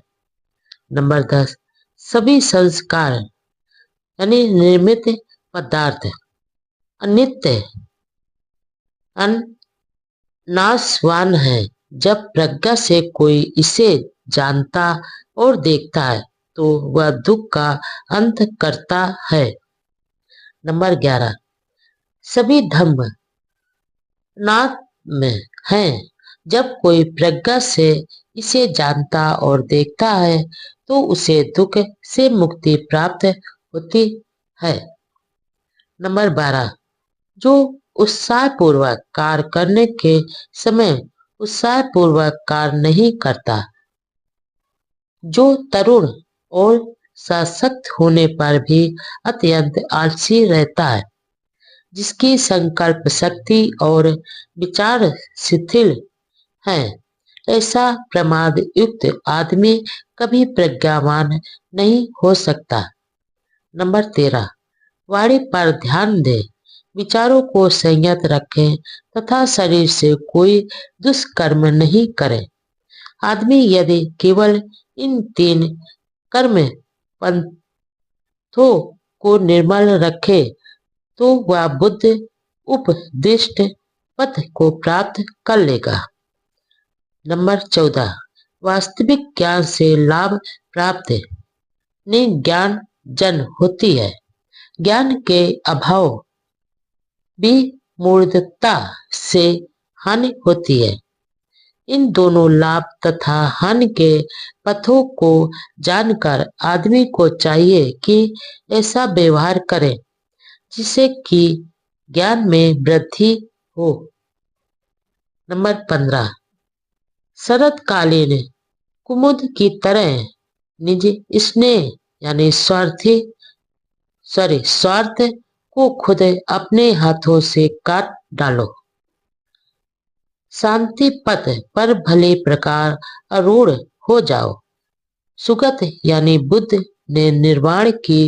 [SPEAKER 1] नंबर 10, सभी संस्कार यानी निर्मित पदार्थ अनित्य नाशवान है। जब प्रज्ञा से कोई इसे जानता और देखता है तो वह दुख का अंत करता है। नंबर 11, सभी धर्म नाथ में है। जब कोई प्रज्ञा से इसे जानता और देखता है तो उसे दुख से मुक्ति प्राप्त होती है। नंबर 12, जो उत्साहपूर्वक कार्य करने के समय उत्साहपूर्वक कार्य नहीं करता, जो तरुण और सशक्त होने पर भी अत्यंत आलसी रहता है, जिसकी संकल्प शक्ति और विचार शिथिल है, ऐसा प्रमाद युक्त आदमी कभी प्रज्ञावान नहीं हो सकता। नंबर 13, वाणी पर ध्यान दे, विचारों को संयत रखें तथा शरीर से कोई दुष्कर्म नहीं करे। आदमी यदि केवल इन 3 कर्म पंथों को निर्मल रखे तो वह बुद्ध उपदिष्ट पथ को प्राप्त कर लेगा। नंबर 14, वास्तविक ज्ञान से लाभ प्राप्त निज्ञान जन होती है। ज्ञान के अभाव भी मूर्खता से हानि होती है। इन दोनों लाभ तथा हानि के पथों को जानकर आदमी को चाहिए कि ऐसा व्यवहार करे जिससे कि ज्ञान में वृद्धि हो। नंबर 15, शरतकालीन कुमुद की तरह निज स्नेह यानी स्वार्थ को खुद अपने हाथों से काट डालो। शांति पथ पर भले प्रकार आरूढ़ हो जाओ। सुगत यानी बुद्ध ने निर्वाण की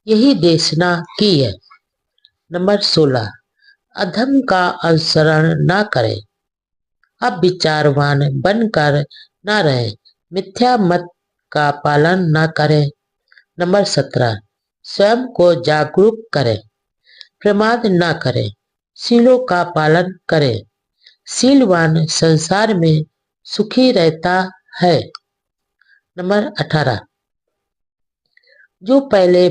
[SPEAKER 1] यही देशना की है। नंबर 16, अधम का अनुसरण न करें। अब विचारवान बनकर न रहे, मिथ्या मत का पालन न करें। नंबर 17, स्वयं को जागरूक करें, प्रमाद न करें, शीलों का पालन करें। शीलवान संसार में सुखी रहता है। नंबर 18, जो पहले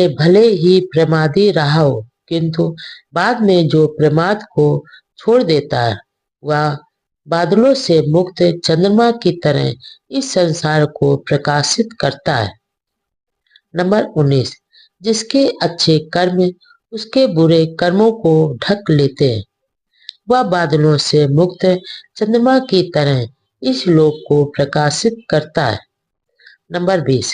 [SPEAKER 1] भले ही प्रमादी रहा हो, किंतु बाद में जो प्रमाद को छोड़ देता है वह बादलों से मुक्त चंद्रमा की तरह इस संसार को प्रकाशित करता है। नंबर 19, जिसके अच्छे कर्म उसके बुरे कर्मों को ढक लेते हैं, वह बादलों से मुक्त चंद्रमा की तरह इस लोक को प्रकाशित करता है। नंबर 20,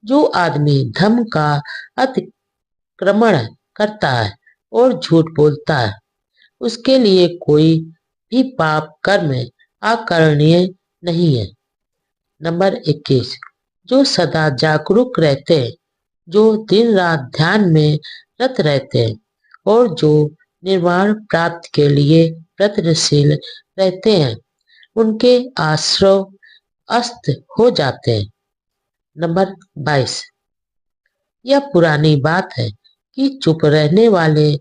[SPEAKER 1] जो आदमी धर्म का अतिक्रमण करता है और झूठ बोलता है, उसके लिए कोई भी पाप कर्म आकरणीय नहीं है। नंबर 21, जो सदा जागरूक रहते हैं, जो दिन रात ध्यान में रत रहते हैं और जो निर्वाण प्राप्त के लिए प्रयत्नशील रहते हैं, उनके आश्रय अस्त हो जाते हैं। नंबर 22, यह पुरानी बात है कि चुप रहने वाले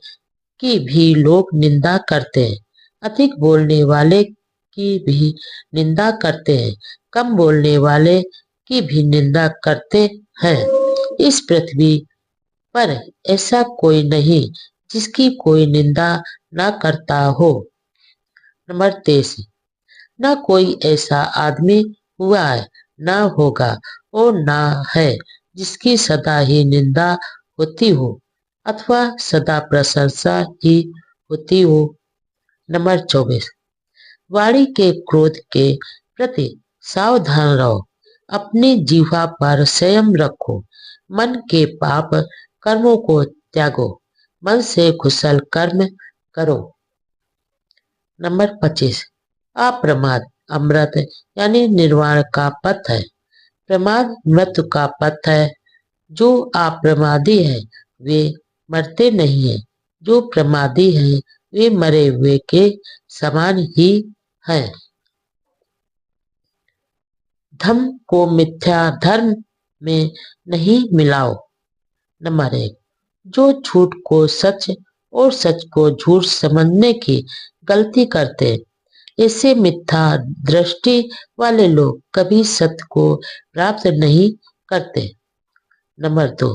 [SPEAKER 1] की भी लोग निंदा करते हैं, अधिक बोलने वाले की भी निंदा करते हैं, कम बोलने वाले की भी निंदा करते हैं। इस पृथ्वी पर ऐसा कोई नहीं जिसकी कोई निंदा न करता हो। नंबर 23, न कोई ऐसा आदमी हुआ है, न होगा और न है जिसकी सदा ही निंदा होती हो अथवा सदा प्रशंसा ही होती हो। नंबर 24, वाणी के क्रोध के प्रति सावधान रहो, अपनी जीवा पर संयम रखो, मन के पाप कर्मों को त्यागो, मन से कुशल कर्म करो। नंबर 25, अप्रमाद अमृत यानी निर्वाण का पथ है, प्रमाद मृत्यु का पथ है। जो अप्रमादी है वे मरते नहीं है, जो प्रमादी है वे मरे हुए के समान ही है। धर्म को मिथ्या धर्म में नहीं मिलाओ। नंबर 1, जो झूठ को सच और सच को झूठ समझने की गलती करते हैं, ऐसे मिथ्या दृष्टि वाले लोग कभी सत्य को प्राप्त नहीं करते। नंबर 2,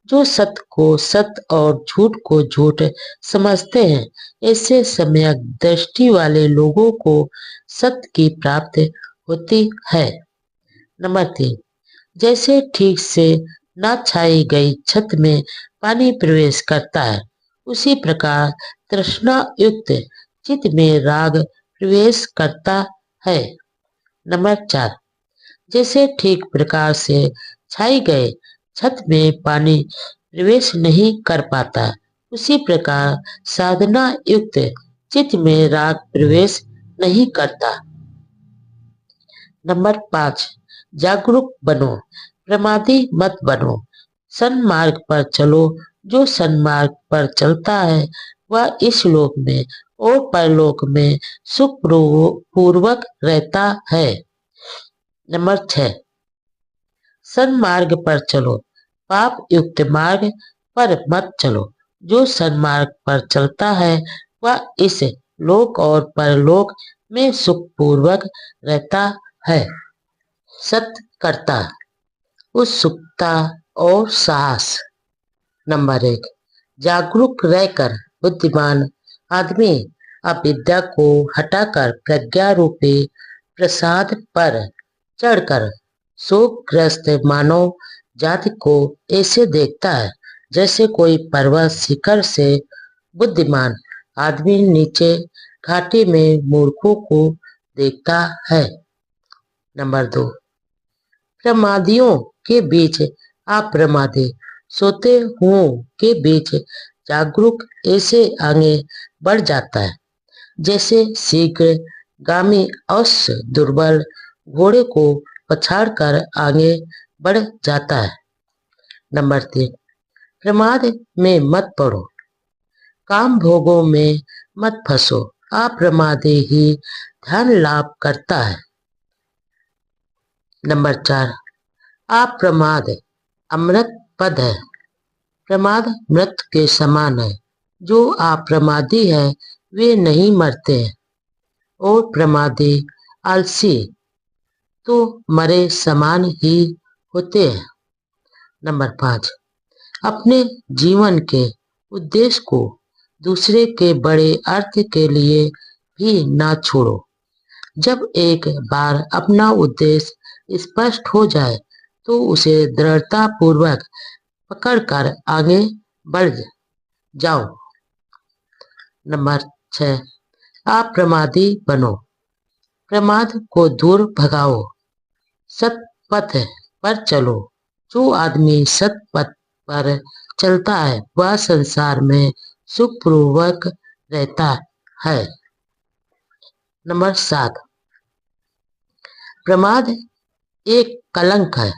[SPEAKER 1] जो सत्य को सत्य और झूठ को झूठ समझते हैं, ऐसे सम्यक दृष्टि वाले लोगों को सत्य की प्राप्ति होती है। नंबर 3, जैसे ठीक से न छाई गई छत में पानी प्रवेश करता है, उसी प्रकार तृष्णा युक्त चित्त में राग प्रवेश करता है। नंबर 4, जैसे ठीक प्रकार से छाई गए छत में पानी प्रवेश नहीं कर पाता, उसी प्रकार साधना युक्त चित्त में राग प्रवेश नहीं करता। नंबर 5, जागरूक बनो, प्रमादी मत बनो, सन्मार्ग पर चलो। जो सन्मार्ग पर चलता है वह इस लोक में और परलोक में सुख पूर्वक रहता है। नंबर 6, सन्मार्ग पर चलो, पाप युक्त मार्ग पर मत चलो। जो सन्मार्ग पर चलता है वह इस लोक और परलोक में सुख पूर्वक रहता है। सत्य कर्ता, उत्सुकता और साहस। नंबर 1, जागरूक रहकर बुद्धिमान आदमी अविद्या को हटाकर प्रज्ञा रूपी प्रसाद पर चढ़कर शोकग्रस्त मानव जाति को ऐसे देखता है जैसे कोई पर्वत शिखर से बुद्धिमान आदमी नीचे घाटी में मूर्खों को देखता है। नंबर 2, प्रमादियों के बीच अप्रमादी, सोते हुओं के बीच जागरूक ऐसे आगे बढ़ जाता है जैसे शीघ्र गामी अवश्य दुर्बल घोड़े को पछाड़कर आगे बढ़ जाता है। नंबर 3, प्रमाद में मत पड़ो, काम भोगों में मत फंसो, अप्रमादी ही ध्यान लाभ करता है। नंबर 4, अप्रमाद अमृत पद है, प्रमाद मृत के समान है, जो अप्रमादी है वे नहीं मरते हैं और प्रमादी आलसी तो मरे समान ही होते हैं। नंबर 5, अपने जीवन के उद्देश्य को दूसरे के बड़े अर्थ के लिए भी ना छोड़ो। जब एक बार अपना उद्देश्य स्पष्ट हो जाए तो उसे दृढ़ता पूर्वक पकड़कर आगे बढ़ जाओ। नंबर 6, अप्रमादी बनो, प्रमाद को दूर भगाओ, सत्पथ पर चलो। जो आदमी सत्पथ पर चलता है वह संसार में सुखपूर्वक रहता है। नंबर 7, प्रमाद एक कलंक है,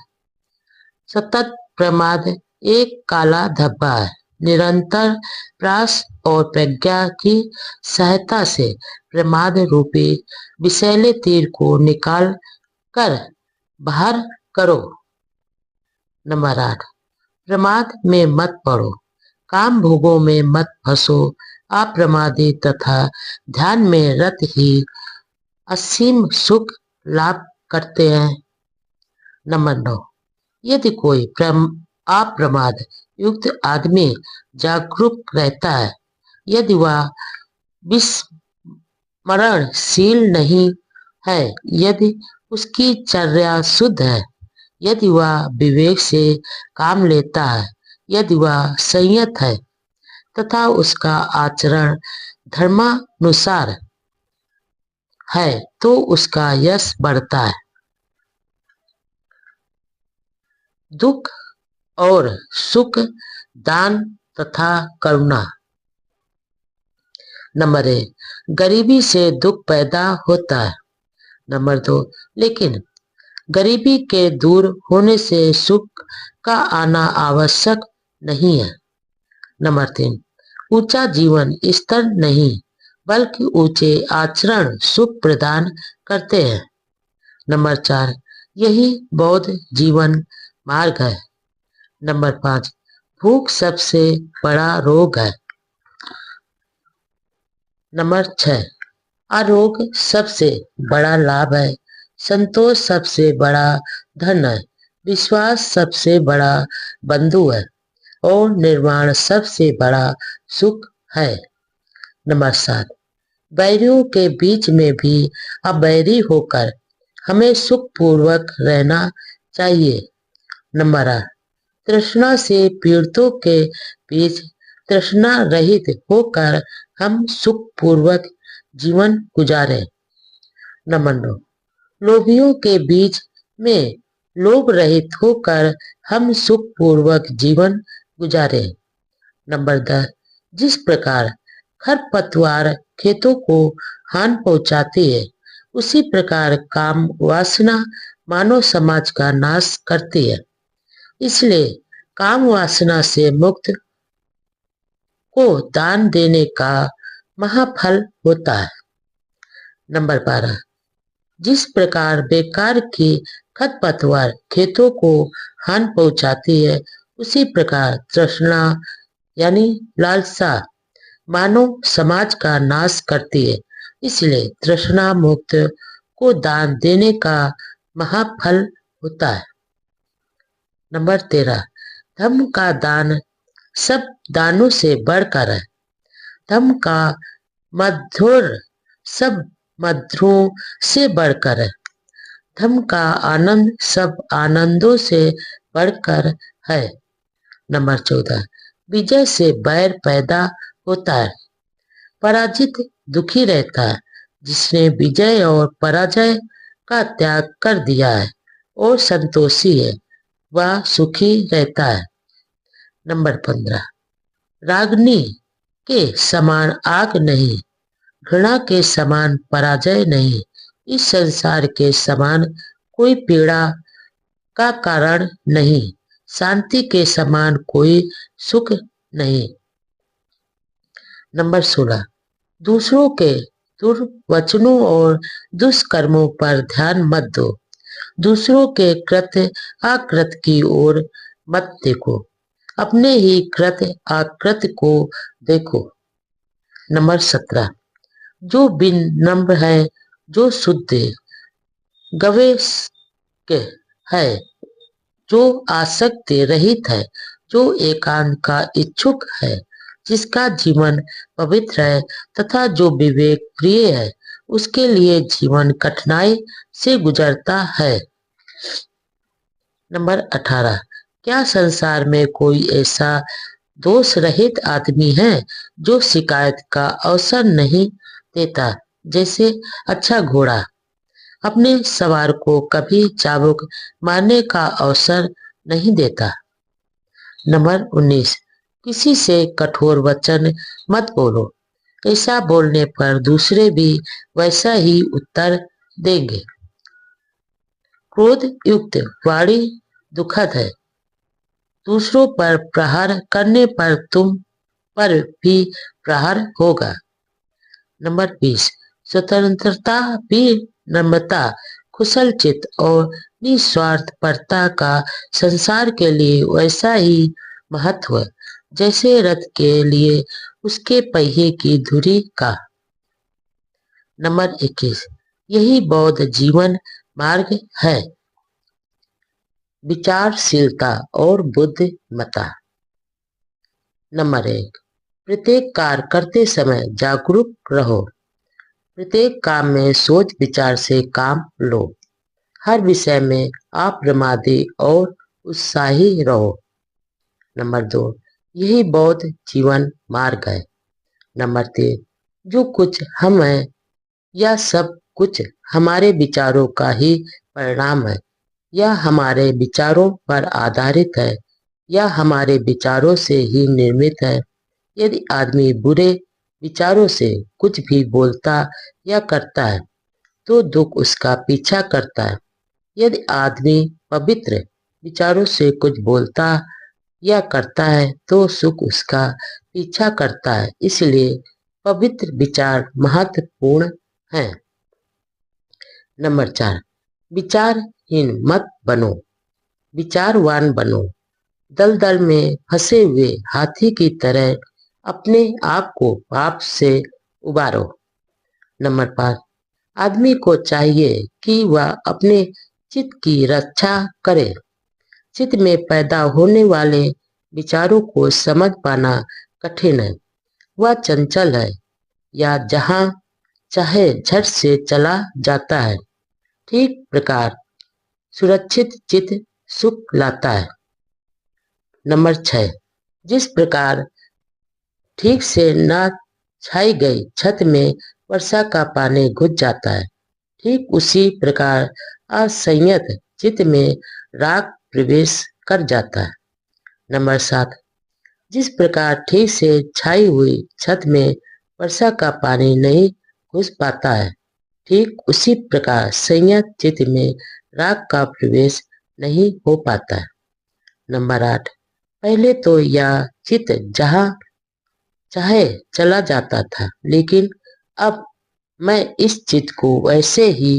[SPEAKER 1] सतत प्रमाद एक काला धब्बा है। निरंतर प्रयास और प्रज्ञा की सहायता से प्रमाद रूपी विषैले तीर को निकाल कर बाहर करो। नंबर 8, प्रमाद में मत पड़ो, काम भोगों में मत फंसो, अप्रमादी तथा ध्यान में रत ही असीम सुख लाभ करते हैं। नंबर 9, यदि कोई अप्रमाद युक्त आदमी जागरूक रहता है, यदि वह विस्मरणशील नहीं है, यदि उसकी चर्या शुद्ध है, यदि वह विवेक से काम लेता है, यदि वह संयत है तथा उसका आचरण धर्मानुसार है तो उसका यश बढ़ता है। दुख और सुख, दान तथा करुणा। नंबर 1, गरीबी से दुख पैदा होता है। नंबर 2, लेकिन गरीबी के दूर होने से सुख का आना आवश्यक नहीं है। नंबर 3, ऊंचा जीवन स्तर नहीं बल्कि ऊंचे आचरण सुख प्रदान करते हैं। नंबर 4, यही बौद्ध जीवन मार्ग है। नंबर 5, भूख सबसे बड़ा रोग है। नंबर 6, आरोग सबसे बड़ा लाभ है, संतोष सबसे बड़ा धन है, विश्वास सबसे बड़ा बंधु है और निर्वाण सबसे बड़ा सुख है। नंबर 7, बैरियों के बीच में भी अबैरी होकर हमें सुखपूर्वक रहना चाहिए। नंबर 8, तृष्णा से पीड़ितों के बीच तृष्णा रहित होकर हम सुखपूर्वक जीवन गुजारे। नंबर 9, लोभियों के बीच में लोभ रहित होकर हम सुखपूर्वक जीवन गुजारे। नंबर 10, जिस प्रकार खरपतवार खेतों को हानि पहुंचाती है उसी प्रकार काम वासना मानव समाज का नाश करती है। इसलिए काम वासना से मुक्त को दान देने का महाफल होता है। नंबर 12, जिस प्रकार बेकार की खरपतवार खेतों को हानि पहुंचाती है उसी प्रकार तृष्णा यानी लालसा मानव समाज का नाश करती है। इसलिए तृष्णा मुक्त को दान देने का महाफल होता है। नंबर 13, धर्म का दान सब दानों से बढ़कर है। धम्म का मधुर सब मधुरों से बढ़कर है। धम्म का आनंद सब आनंदों से बढ़कर है। नंबर 14, विजय से बैर पैदा होता है। पराजित दुखी रहता है। जिसने विजय और पराजय का त्याग कर दिया है और संतोषी है, वह सुखी रहता है। नंबर 15, रागनी के समान आग नहीं, घृणा के समान पराजय नहीं, इस संसार के समान कोई पीड़ा का कारण नहीं, शांति के समान कोई सुख नहीं। नंबर 16, दूसरों के दुर्वचनों और दुष्कर्मों पर ध्यान मत दो। दूसरों के कृत्य आकृत की ओर मत देखो, अपने ही कृत्य आकृत को देखो। नंबर 17, जो विनम्र है, जो शुद्ध गवेश है, जो आसक्ति रहित है, जो एकांत का इच्छुक है, जिसका जीवन पवित्र है तथा जो विवेक प्रिय है, उसके लिए जीवन कठिनाई से गुजरता है। नंबर 18, क्या संसार में कोई ऐसा दोष रहित आदमी है जो शिकायत का अवसर नहीं देता? जैसे अच्छा घोड़ा अपने सवार को कभी चाबुक मारने का अवसर नहीं देता। नंबर 19, किसी से कठोर वचन मत बोलो, ऐसा बोलने पर दूसरे भी वैसा ही उत्तर देंगे। क्रोध युक्त वाणी दुखद है, दूसरों पर प्रहार करने पर तुम पर भी प्रहार होगा। नंबर 20, स्वतंत्रता भी नम्रता, कुशल चित्त और निस्वार्थपरता का संसार के लिए वैसा ही महत्व जैसे रथ के लिए उसके पहिए की धुरी का। नंबर 21, यही बौद्ध जीवन मार्ग है, विचारशीलता और बुद्धिमत्ता। नंबर 1, प्रत्येक कार्य करते समय जागरूक रहो। प्रत्येक काम में सोच विचार से काम लो। हर विषय में अप्रमादी और उत्साही रहो। नंबर 2, यही बौद्ध जीवन मार्ग है। नंबर 3, जो कुछ हम हैं या सब कुछ हमारे विचारों का ही परिणाम है, या हमारे विचारों पर आधारित है, या हमारे विचारों से ही निर्मित है। यदि आदमी बुरे विचारों से कुछ भी बोलता या करता है तो दुख उसका पीछा करता है। यदि आदमी पवित्र विचारों से कुछ बोलता या करता है तो सुख उसका पीछा करता है। इसलिए पवित्र विचार महत्वपूर्ण हैं। नंबर 4, विचारहीन मत बनो, विचारवान बनो। दलदल में फंसे हुए हाथी की तरह अपने आप को पाप से उबारो। नंबर 5, आदमी को चाहिए कि वह अपने चित्त की रक्षा करे। चित्त में पैदा होने वाले विचारों को समझ पाना कठिन है। वह चंचल है या जहां चाहे झट से चला जाता है। ठीक प्रकार सुरक्षित चित्त सुख लाता है। नंबर 6, जिस प्रकार ठीक से न छाई गई छत में वर्षा का पानी घुस जाता है, ठीक उसी प्रकार असंयत चित्त में राग प्रवेश कर जाता है। नंबर 7, जिस प्रकार ठीक से छाई हुई छत में वर्षा का पानी नहीं घुस पाता है, ठीक उसी प्रकार संयत चित्त में राग का प्रवेश नहीं हो पाता है। नंबर 8, पहले तो यह चित्त जहां चाहे चला जाता था, लेकिन अब मैं इस चित्त को वैसे ही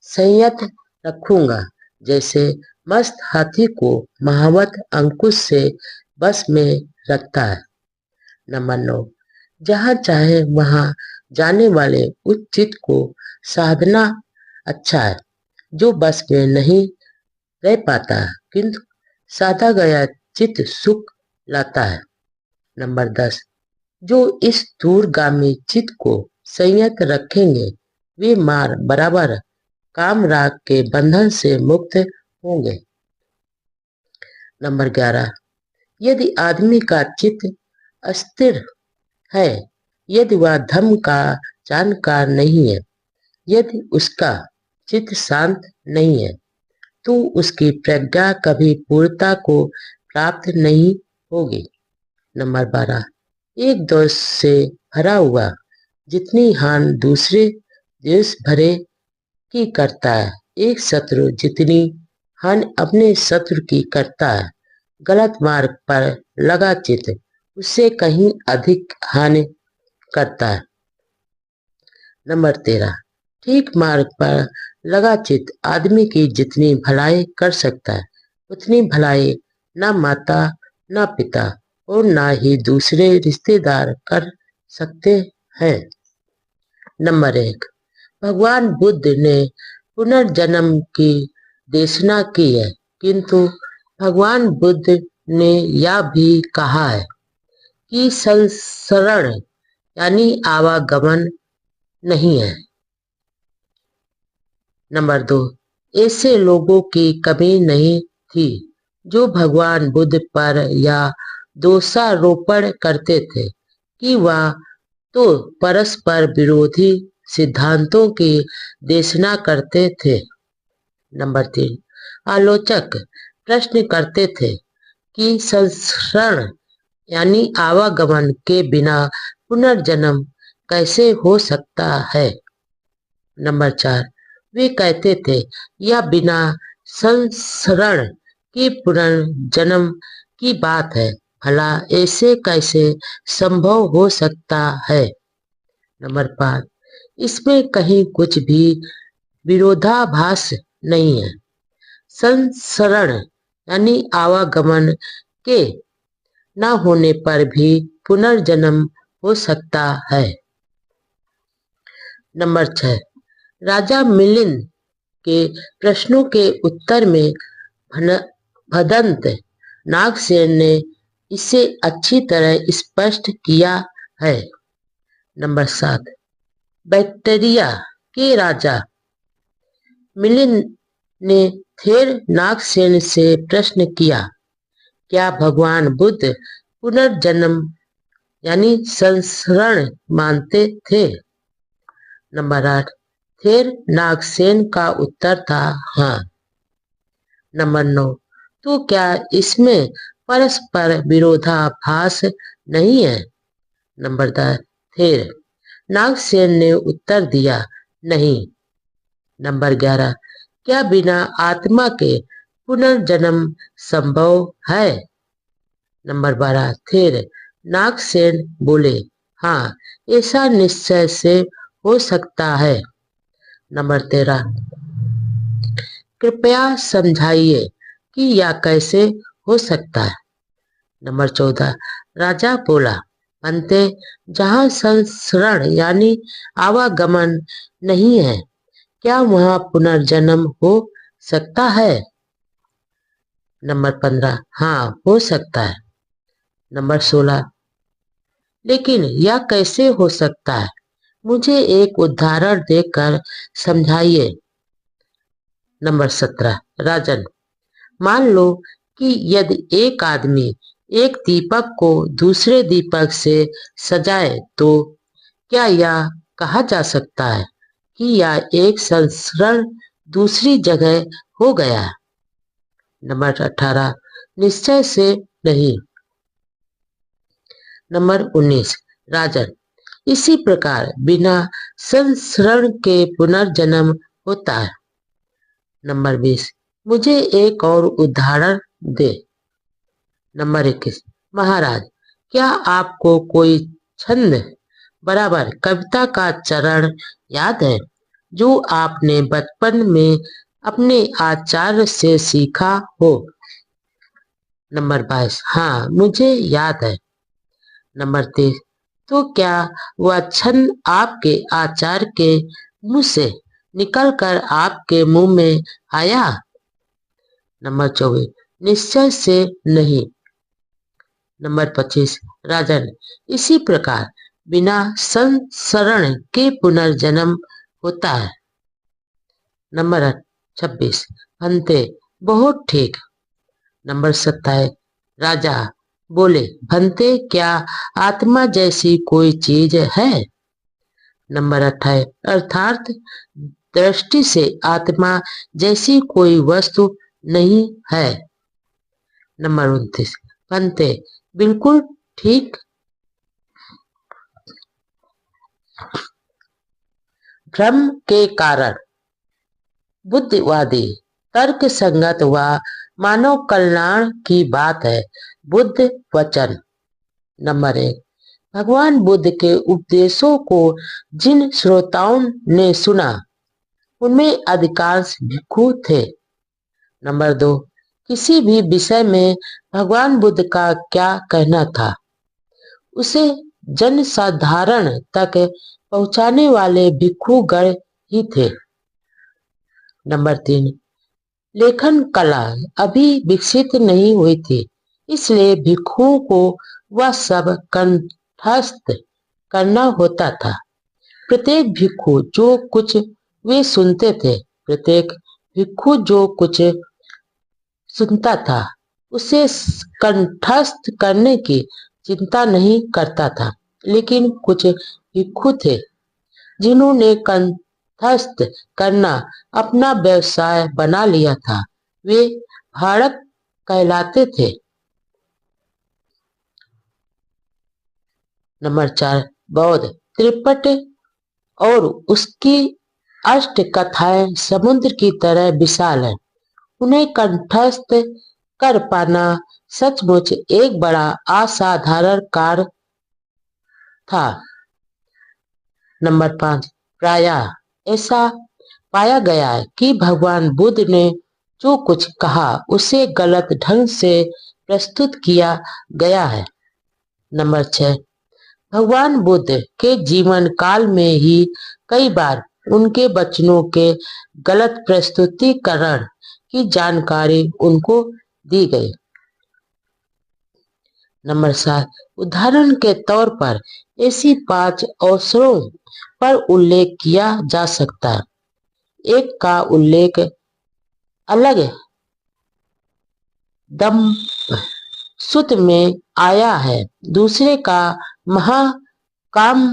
[SPEAKER 1] संयत रखूंगा जैसे मस्त हाथी को महावत अंकुश से बस में रखता है। नंबर 9, जहां चाहे वहां जाने वाले उस चित्त को साधना अच्छा है, जो बस में नहीं रह पाता किंतु साधा गया चित्त सुख लाता है। नंबर 10, जो इस दूरगामी चित्त को संयत रखेंगे वे मार बराबर काम राग के बंधन से मुक्त होंगे। नंबर 11, यदि आदमी का चित्त अस्थिर है, यदि वह धर्म का जानकार नहीं है, यदि उसका चित्त शांत नहीं है, तो उसकी प्रज्ञा कभी पूर्णता को प्राप्त नहीं होगी। नंबर 12, एक दोष से भरा हुआ जितनी हानि दूसरे द्वेष भरे की करता है, एक शत्रु जितनी हानि अपने शत्रु की करता है, गलत मार्ग पर लगा चित्त उससे कहीं अधिक हानि करता है। नंबर 13, ठीक मार्ग पर लगा चित्त आदमी की जितनी भलाई कर सकता है, उतनी भलाई न माता, न पिता और न ही दूसरे रिश्तेदार कर सकते हैं। नंबर 1, भगवान बुद्ध ने पुनर्जन्म की देशना की है, किंतु भगवान बुद्ध ने यह भी कहा है कि संसरण यानी आवागमन नहीं है। नंबर 2, ऐसे लोगों की कमी नहीं थी जो भगवान बुद्ध पर यह दोषारोपण करते थे कि वह तो परस्पर विरोधी सिद्धांतों की देशना करते थे। नंबर 3, आलोचक प्रश्न करते थे कि संसरण यानी आवागमन के बिना पुनर्जन्म कैसे हो सकता है। नंबर 4, वे कहते थे यह बिना संसरण के पुनर्जन्म की बात है, भला ऐसे कैसे संभव हो सकता है। नंबर 5, इसमें कहीं कुछ भी विरोधाभास नहीं है। संसरण यानी आवागमन के न होने पर भी पुनर्जन्म हो सकता है। नंबर 6, राजा मिलिंद के प्रश्नों के उत्तर में भदंत नागसेन ने इसे अच्छी तरह स्पष्ट किया है। नंबर 7, बैक्टीरिया के राजा मिलिंद ने थेर नागसेन से प्रश्न किया, क्या भगवान बुद्ध पुनर्जन्म यानी संसरण मानते थे। नंबर 8, थेर नागसेन का उत्तर था हाँ। नंबर 9, तो क्या इसमें परस्पर विरोधाभास नहीं है। नंबर 10, थेर नागसेन ने उत्तर दिया नहीं। नंबर 11, क्या बिना आत्मा के पुनर्जन्म संभव है। नंबर 12, थेर नागसेन बोले हाँ, ऐसा निश्चय से हो सकता है। नंबर 13, कृपया समझाइए कि यह कैसे हो सकता है। नंबर 14, राजा बोला, बनते जहाँ संसरण यानी आवागमन नहीं है, क्या वहाँ पुनर्जन्म हो सकता है। नंबर 15, हाँ हो सकता है। नंबर 16, लेकिन यह कैसे हो सकता है, मुझे एक उदाहरण देकर समझाइए। नंबर 17, राजन, मान लो कि यदि एक आदमी एक दीपक को दूसरे दीपक से सजाए तो क्या यह कहा जा सकता है कि यह एक संस्करण दूसरी जगह हो गया है। नंबर 18, निश्चय से नहीं। नंबर 19, राजन, इसी प्रकार बिना संस्करण के पुनर्जन्म होता है। नंबर 20, मुझे एक और उदाहरण दे। नंबर 21, महाराज, क्या आपको कोई छंद बराबर कविता का चरण याद है जो आपने बचपन में अपने आचार्य से सीखा हो। नंबर 22, हाँ मुझे याद है। नंबर 23, तो क्या वह छंद आपके आचार्य के मुंह से निकलकर आपके मुंह में आया। नंबर 24, निश्चय से नहीं। नंबर 25 राजन, इसी प्रकार बिना संसरण के पुनर्जन्म होता है। नंबर 26 भंते, बहुत ठीक। नंबर 27 राजा बोले, भंते क्या आत्मा जैसी कोई चीज है? नंबर 28 अर्थात दृष्टि से आत्मा जैसी कोई वस्तु नहीं है। नंबर 29 भंते, बिल्कुल ठीक। भ्रम के कारण बुद्धिवादी तर्क संगत व मानव कल्याण की बात है। बुद्ध वचन। नंबर 1 भगवान बुद्ध के उपदेशों को जिन श्रोताओं ने सुना उनमें अधिकांश भिक्षु थे। नंबर 2 किसी भी विषय में भगवान बुद्ध का क्या कहना था उसे जनसाधारण तक पहुंचाने वाले भिक्षु गण ही थे। नंबर 3 लेखन कला अभी विकसित नहीं हुई थी, इसलिए भिक्षुओं को वह सब कंठस्थ करना होता था। प्रत्येक भिक्षु जो कुछ वे सुनते थे, प्रत्येक भिक्षु जो कुछ सुनता था उसे कंठस्थ करने की चिंता नहीं करता था। लेकिन कुछ भिक्षु थे जिन्होंने कंठस्थ करना अपना व्यवसाय बना लिया था। वे भाड़क कहलाते थे। नंबर 4 बौद्ध त्रिपिटक और उसकी अष्ट कथाएं समुद्र की तरह विशाल है। उन्हें कंठस्थ कर पाना सचमुच एक बड़ा असाधारण कार्य था। नंबर 5 प्रायः ऐसा पाया गया है कि भगवान बुद्ध ने जो कुछ कहा उसे गलत ढंग से प्रस्तुत किया गया है। नंबर 6 भगवान बुद्ध के जीवन काल में ही कई बार उनके वचनों के गलत प्रस्तुतिकरण की जानकारी उनको दी गई। नंबर 7 उदाहरण के तौर पर ऐसी 5 अवसरों पर उल्लेख किया जा सकता है। एक का उल्लेख अलग दम सूत्र में आया है, दूसरे का महाकाम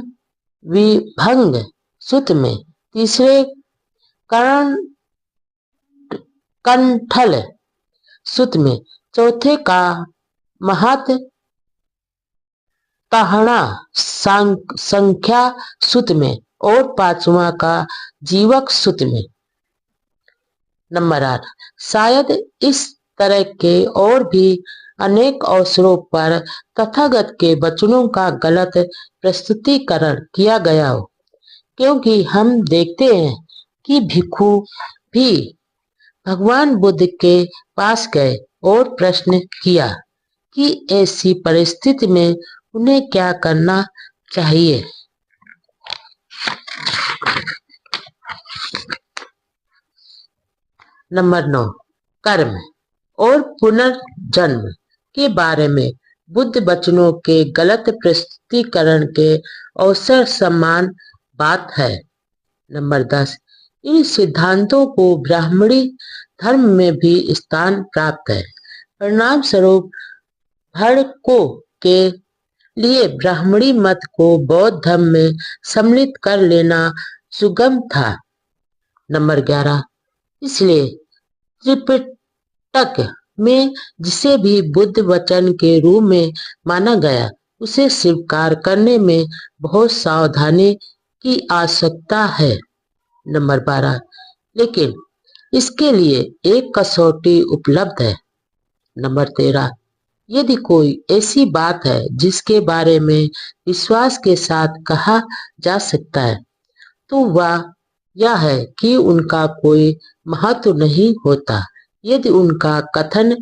[SPEAKER 1] विभंग सूत्र में, तीसरे कंठल सूत्र में, चौथे का महत तहणा संख्या सूत्र में और 5वां का जीवक सूत्र में। नंबर 8 शायद इस तरह के और भी अनेक अवसरों पर तथागत के वचनों का गलत प्रस्तुतिकरण किया गया हो, क्योंकि हम देखते हैं कि भिक्षु भी भगवान बुद्ध के पास गए और प्रश्न किया कि ऐसी परिस्थिति में उन्हें क्या करना चाहिए। नंबर 9 कर्म और पुनर्जन्म के बारे में बुद्ध वचनों के गलत प्रस्तुतिकरण के अवसर समान बात है। नंबर 10 इन सिद्धांतों को ब्राह्मणी धर्म में भी स्थान प्राप्त है। परिणाम स्वरूप भड़कों के लिए ब्राह्मणी मत को बौद्ध धर्म में सम्मिलित कर लेना सुगम था। नंबर 11 इसलिए त्रिपिटक में जिसे भी बुद्ध वचन के रूप में माना गया उसे स्वीकार करने में बहुत सावधानी की आवश्यकता है। नंबर 12 लेकिन इसके लिए एक कसौटी उपलब्ध है। नंबर 13 यदि कोई ऐसी बात है जिसके बारे में विश्वास के साथ कहा जा सकता है तो वह यह है कि उनका कोई महत्व नहीं होता यदि उनका कथन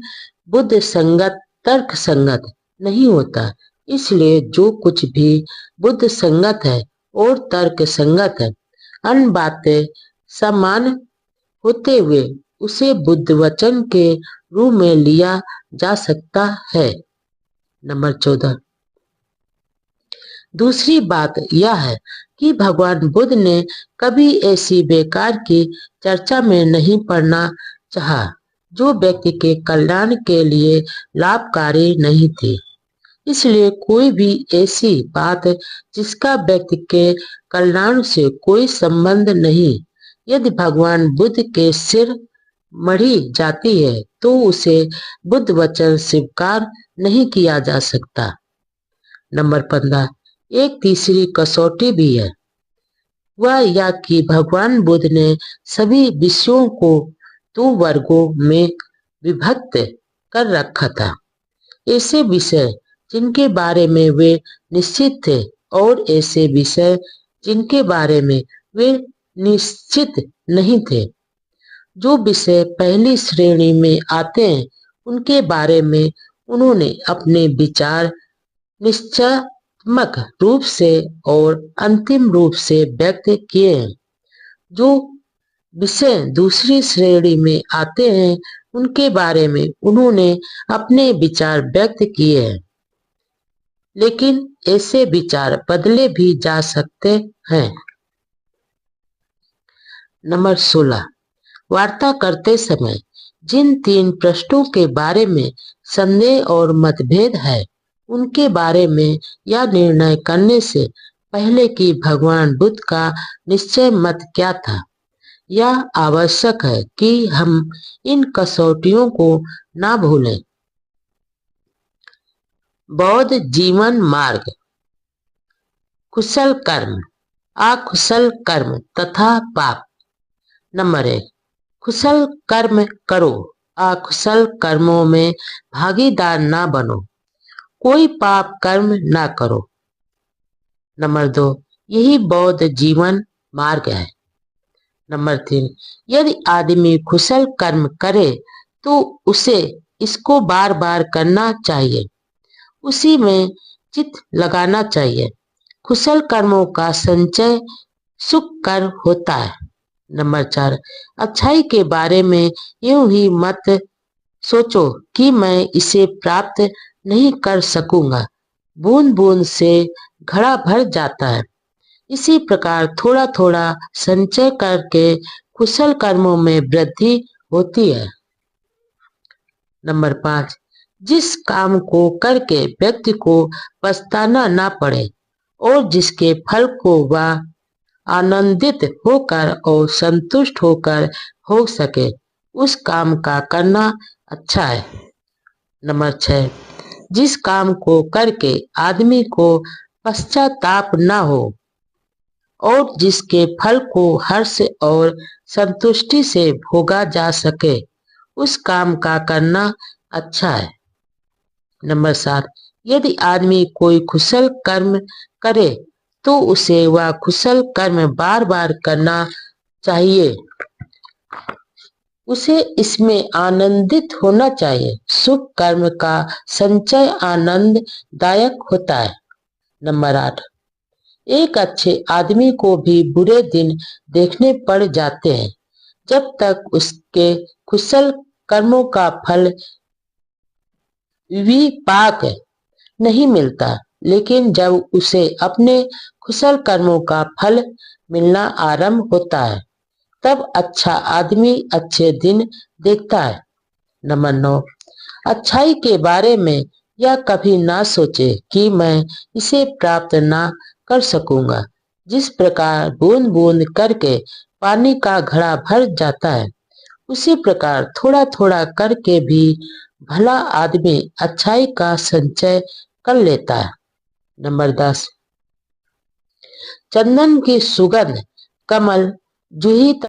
[SPEAKER 1] बुद्ध संगत तर्क संगत नहीं होता। इसलिए जो कुछ भी बुद्ध संगत है और तर्क संगत है, अन्य बातें समान होते हुए उसे बुद्ध वचन के रूप में लिया जा सकता है। नंबर 14। दूसरी बात यह है कि भगवान बुद्ध ने कभी ऐसी बेकार की चर्चा में नहीं पड़ना चाहा जो व्यक्ति के कल्याण के लिए लाभकारी नहीं थी। इसलिए कोई भी ऐसी बात जिसका व्यक्ति के कल्याण से कोई संबंध नहीं, यदि भगवान बुद्ध के सिर मढ़ी जाती है तो उसे बुद्ध वचन स्वीकार नहीं किया जा सकता। नंबर 15। एक तीसरी कसौटी भी है, वह यह कि भगवान बुद्ध ने सभी विषयों को 2 वर्गों में विभक्त कर रखा था। ऐसे विषय जिनके बारे में वे निश्चित थे और ऐसे विषय जिनके बारे में वे निश्चित नहीं थे। जो विषय पहली श्रेणी में आते हैं उनके बारे में उन्होंने अपने विचार निश्चयात्मक रूप से और अंतिम रूप से व्यक्त किए हैं। जो विषय दूसरी श्रेणी में आते हैं उनके बारे में उन्होंने अपने विचार व्यक्त किए हैं, लेकिन ऐसे विचार बदले भी जा सकते हैं। नंबर 16। वार्ता करते समय जिन 3 प्रश्नों के बारे में संदेह और मतभेद है उनके बारे में यह निर्णय करने से पहले कि भगवान बुद्ध का निश्चय मत क्या था, यह आवश्यक है कि हम इन कसौटियों को ना भूलें। बौद्ध जीवन मार्ग, कुशल कर्म, अकुशल कर्म तथा पाप। नंबर 1। कुशल कर्म करो, अकुशल कर्मों में भागीदार ना बनो, कोई पाप कर्म ना करो। नंबर 2। यही बौद्ध जीवन मार्ग है। नंबर 3। यदि आदमी कुशल कर्म करे तो उसे इसको बार बार करना चाहिए, उसी में चित्त लगाना चाहिए। कुशल कर्मों का संचय सुख कर होता है। नंबर 4। अच्छाई के बारे में यूं ही मत सोचो कि मैं इसे प्राप्त नहीं कर सकूंगा। बूंद बूंद से घड़ा भर जाता है। इसी प्रकार थोड़ा थोड़ा संचय करके कुशल कर्मों में वृद्धि होती है। नंबर 5। जिस काम को करके व्यक्ति को पछताना ना पड़े और जिसके फल को वह आनंदित होकर और संतुष्ट होकर हो सके, उस काम का करना अच्छा है। नंबर 6। जिस काम को करके आदमी को पश्चाताप ना हो और जिसके फल को हर्ष और संतुष्टि से भोगा जा सके, उस काम का करना अच्छा है। नंबर 7। यदि आदमी कोई कुशल कर्म करे तो उसे वह कुशल कर्म बार बार करना चाहिए, उसे इसमें आनंदित होना चाहिए। शुभ कर्म का संचय आनंददायक होता है। नंबर 8। एक अच्छे आदमी को भी बुरे दिन देखने पड़ जाते हैं जब तक उसके कुशल कर्मों का फल विपाक नहीं मिलता, लेकिन जब उसे अपने कुशल कर्मों का फल मिलना आरंभ होता है तब अच्छा आदमी अच्छे दिन देखता है। नंबर 9। अच्छाई के बारे में यह कभी ना सोचे कि मैं इसे प्राप्त ना कर सकूंगा। जिस प्रकार बूंद बूंद करके पानी का घड़ा भर जाता है, उसी प्रकार थोड़ा थोड़ा करके भी भला आदमी अच्छाई का संचय कर लेता है। नंबर 10। चंदन की सुगंध कमल जूही